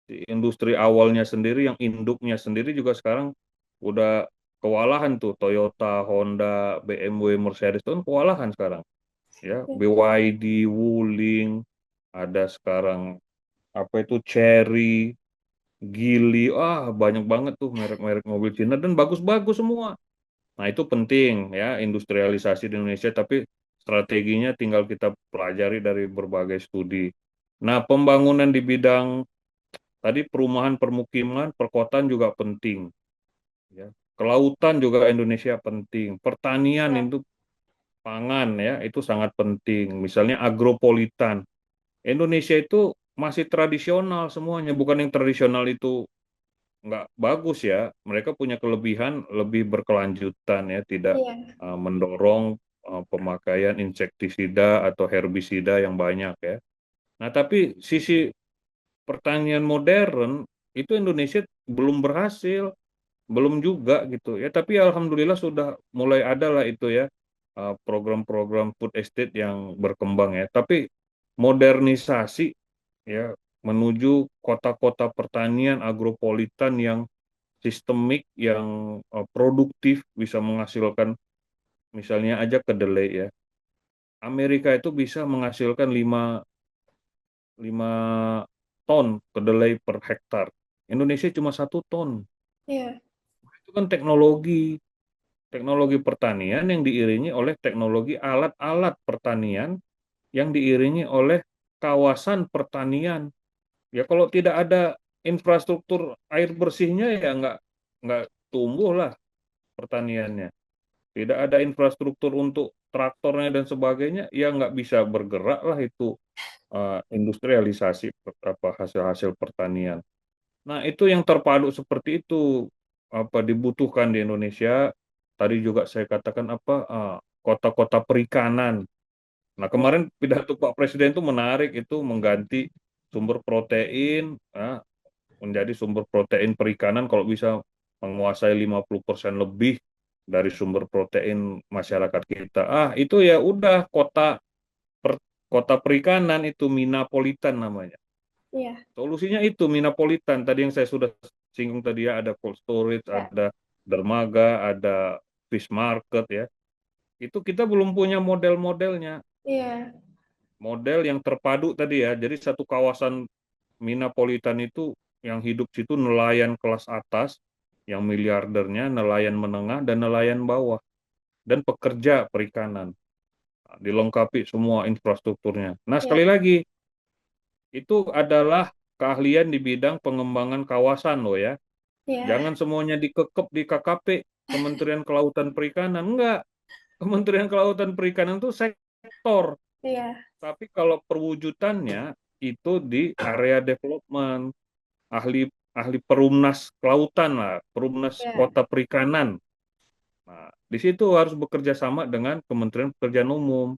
di industri awalnya sendiri, yang induknya sendiri juga sekarang udah kewalahan tuh. Toyota, Honda, BMW, Mercedes itu kan kewalahan sekarang. Ya, BYD, Wuling, ada sekarang apa itu Chery, Geely, banyak banget tuh merek-merek mobil Cina dan bagus-bagus semua. Nah, itu penting ya industrialisasi di Indonesia, tapi strateginya tinggal kita pelajari dari berbagai studi. Nah, pembangunan di bidang tadi perumahan permukiman, perkotaan juga penting ya. Kelautan juga Indonesia penting. Pertanian Ya, itu pangan ya, itu sangat penting. Misalnya agropolitan. Indonesia itu masih tradisional semuanya, bukan yang tradisional itu nggak bagus ya. Mereka punya kelebihan lebih berkelanjutan ya, tidak iya, mendorong pemakaian insektisida atau herbisida yang banyak ya. Nah, tapi sisi pertanian modern itu Indonesia belum berhasil, belum juga gitu ya. Tapi alhamdulillah sudah mulai ada lah itu ya program-program food estate yang berkembang ya. Tapi modernisasi ya menuju kota-kota pertanian agropolitan yang sistemik, yang produktif, bisa menghasilkan misalnya aja kedelai ya. Amerika itu bisa menghasilkan 5 ton kedelai per hektar. Indonesia cuma 1 ton. iya, Itu kan teknologi pertanian yang diiringi oleh teknologi alat-alat pertanian yang diiringi oleh kawasan pertanian. Ya kalau tidak ada infrastruktur air bersihnya ya nggak tumbuh lah pertaniannya. Tidak ada infrastruktur untuk traktornya dan sebagainya, ya nggak bisa bergerak lah itu industrialisasi apa hasil-hasil pertanian. Nah, itu yang terpadu seperti itu apa dibutuhkan di Indonesia. Tadi juga saya katakan apa kota-kota perikanan. Nah, iya, kemarin pidato Pak Presiden itu menarik, itu mengganti sumber protein menjadi sumber protein perikanan kalau bisa menguasai 50% lebih dari sumber protein masyarakat kita. Itu ya udah kota perikanan itu Minapolitan namanya. iya, Solusinya itu Minapolitan. Tadi yang saya sudah singgung tadi ya, ada cold storage, ya, ada dermaga, ada fish market ya. Itu kita belum punya model-modelnya. iya, Model yang terpadu tadi ya. Jadi satu kawasan Minapolitan itu yang hidup situ nelayan kelas atas, yang miliardernya, nelayan menengah, dan nelayan bawah. Dan pekerja perikanan. Nah, dilengkapi semua infrastrukturnya. Nah, iya, sekali lagi, itu adalah keahlian di bidang pengembangan kawasan loh ya. iya, Jangan semuanya dikekep di KKP, Kementerian Kelautan Perikanan. Enggak, Kementerian Kelautan Perikanan itu sektor. iya, Tapi kalau perwujudannya itu di area development, ahli ahli perumnas kelautan lah, perumnas iya, kota perikanan. Nah, di situ harus bekerja sama dengan Kementerian Pekerjaan Umum.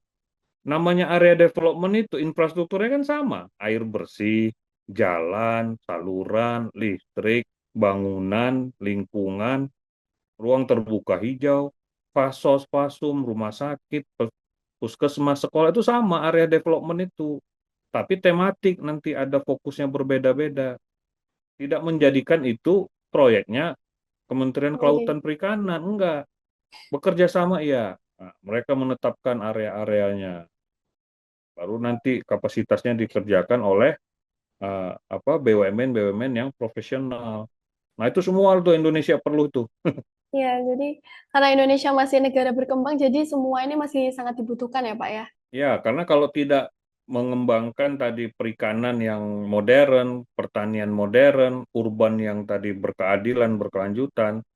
Namanya area development itu infrastrukturnya kan sama, air bersih, jalan, saluran, listrik, bangunan, lingkungan. ruang terbuka hijau, fasos, fasum, rumah sakit, puskesmas, sekolah itu sama area development itu. Tapi tematik nanti ada fokusnya berbeda-beda. Tidak menjadikan itu proyeknya Kementerian Oke. Kelautan Perikanan, enggak. Bekerja sama ya. Nah, mereka menetapkan area-areanya. Baru nanti kapasitasnya dikerjakan oleh apa BUMN yang profesional. Nah, itu semua tuh Indonesia perlu tuh. Ya, jadi karena Indonesia masih negara berkembang, jadi semua ini masih sangat dibutuhkan ya, Pak ya. Ya, karena kalau tidak mengembangkan tadi perikanan yang modern, pertanian modern, urban yang tadi berkeadilan, berkelanjutan,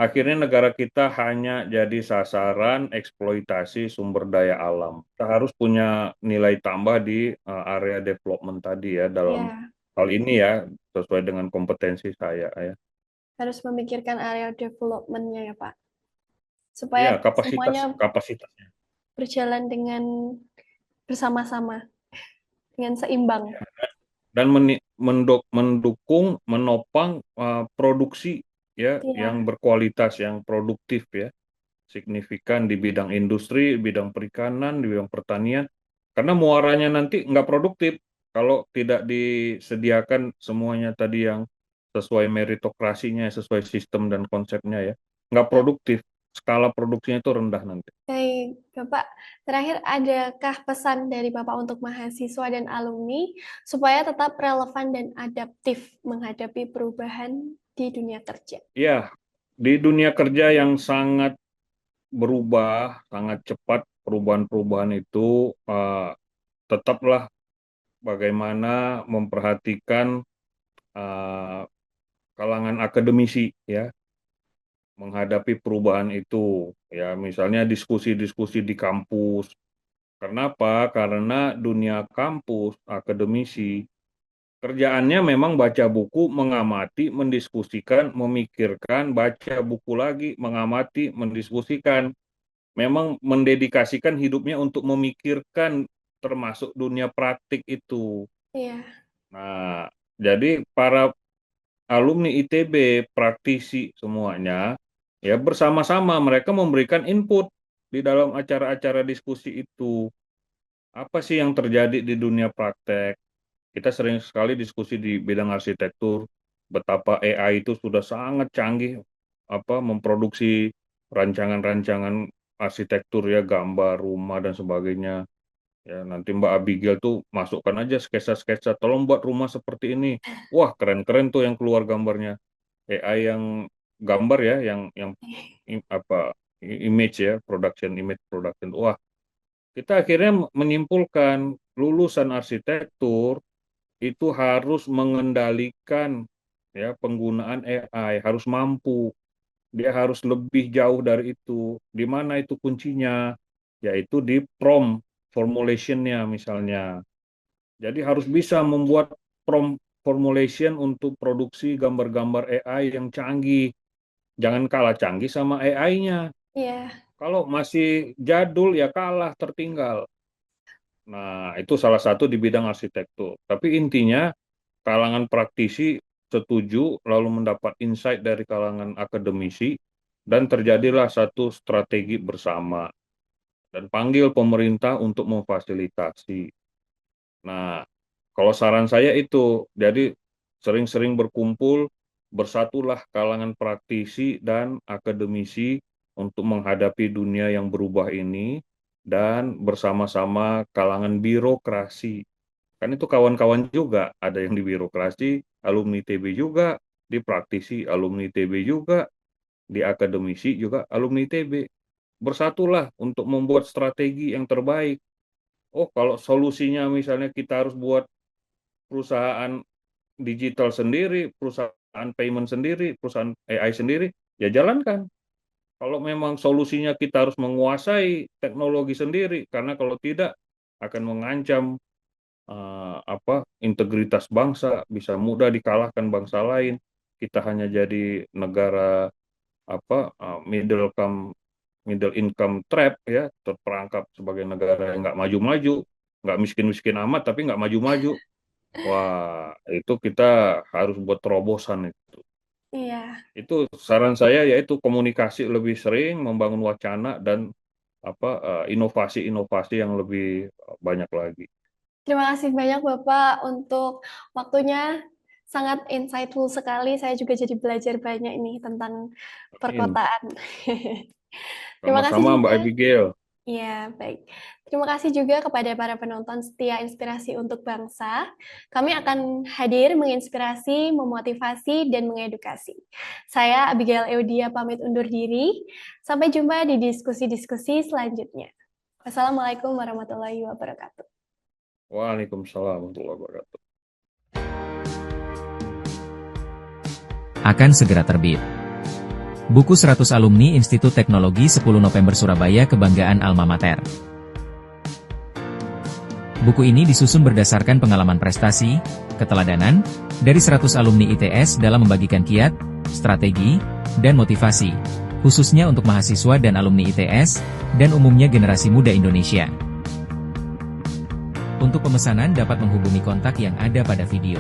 akhirnya negara kita hanya jadi sasaran eksploitasi sumber daya alam. Kita harus punya nilai tambah di area development tadi ya, dalam Ya, hal ini ya, sesuai dengan kompetensi saya ya. harus memikirkan area development-nya ya, Pak. Iya, Supaya kapasitas semuanya kapasitasnya. berjalan dengan bersama-sama, dengan seimbang. Dan mendukung, menopang produksi ya yang Iya, berkualitas, yang produktif ya, signifikan di bidang industri, bidang perikanan, di bidang pertanian. Karena muaranya nanti nggak produktif kalau tidak disediakan semuanya tadi yang sesuai meritokrasinya, sesuai sistem dan konsepnya ya. Nggak produktif, skala produksinya itu rendah nanti. baik, Bapak. Terakhir, adakah pesan dari Bapak untuk mahasiswa dan alumni supaya tetap relevan dan adaptif menghadapi perubahan di dunia kerja? Ya, di dunia kerja yang sangat berubah, sangat cepat perubahan-perubahan itu, tetaplah bagaimana memperhatikan eh, kalangan akademisi ya menghadapi perubahan itu ya, misalnya diskusi-diskusi di kampus. Kenapa? Karena dunia kampus akademisi kerjaannya memang baca buku, mengamati, mendiskusikan, memikirkan, baca buku lagi, mengamati, mendiskusikan. Memang mendedikasikan hidupnya untuk memikirkan termasuk dunia praktik itu. Iya, Nah, jadi para alumni ITB, praktisi semuanya, ya bersama-sama mereka memberikan input di dalam acara-acara diskusi itu. Apa sih yang terjadi di dunia praktek? Kita sering sekali diskusi di bidang arsitektur, betapa AI itu sudah sangat canggih memproduksi rancangan-rancangan arsitektur ya, gambar, rumah dan sebagainya. Ya, nanti Mbak Abigail tuh masukkan aja sketsa-sketsa, tolong buat rumah seperti ini. Wah, keren-keren tuh yang keluar gambarnya. AI yang gambar ya, yang image ya, image production. Wah, kita akhirnya menyimpulkan lulusan arsitektur itu harus mengendalikan ya penggunaan AI, harus mampu, dia harus lebih jauh dari itu. Di mana itu kuncinya? Yaitu di prompt formulation-nya misalnya. Jadi harus bisa membuat prompt formulation untuk produksi gambar-gambar AI yang canggih. Jangan kalah canggih sama AI-nya. iya, Kalau masih jadul ya kalah, tertinggal. Nah, itu salah satu di bidang arsitektur. Tapi intinya kalangan praktisi setuju lalu mendapat insight dari kalangan akademisi dan terjadilah satu strategi bersama dan panggil pemerintah untuk memfasilitasi. Nah, kalau saran saya itu, jadi sering-sering berkumpul, bersatulah kalangan praktisi dan akademisi untuk menghadapi dunia yang berubah ini dan bersama-sama kalangan birokrasi. Kan itu kawan-kawan juga, ada yang di birokrasi, alumni TB juga, di praktisi alumni TB juga, di akademisi juga alumni TB. Bersatulah untuk membuat strategi yang terbaik. Oh, kalau solusinya misalnya kita harus buat perusahaan digital sendiri, perusahaan payment sendiri, perusahaan AI sendiri, ya jalankan. Kalau memang solusinya kita harus menguasai teknologi sendiri, karena kalau tidak akan mengancam integritas bangsa, bisa mudah dikalahkan bangsa lain. Kita hanya jadi negara middle income trap ya, terperangkap sebagai negara yang nggak maju-maju, nggak miskin-miskin amat tapi nggak maju-maju. Wah, itu kita harus buat terobosan itu. Iya. Itu saran saya, yaitu komunikasi lebih sering, membangun wacana dan inovasi-inovasi yang lebih banyak lagi. Terima kasih banyak Bapak untuk waktunya, sangat insightful sekali. Saya juga jadi belajar banyak ini tentang Amin. perkotaan. Terima kasih Sama-sama Mbak juga. Abigail. Ya, baik. Terima kasih juga kepada para penonton setia Inspirasi untuk Bangsa. Kami akan hadir menginspirasi, memotivasi, dan mengedukasi. Saya Abigail Eudia pamit undur diri. Sampai jumpa di diskusi-diskusi selanjutnya. Wassalamualaikum warahmatullahi wabarakatuh. Waalaikumsalam warahmatullahi wabarakatuh. Akan segera terbit. Buku 100 Alumni Institut Teknologi 10 November Surabaya Kebanggaan Alma Mater. Buku ini disusun berdasarkan pengalaman prestasi, keteladanan, dari 100 alumni ITS dalam membagikan kiat, strategi, dan motivasi, khususnya untuk mahasiswa dan alumni ITS, dan umumnya generasi muda Indonesia. Untuk pemesanan dapat menghubungi kontak yang ada pada video.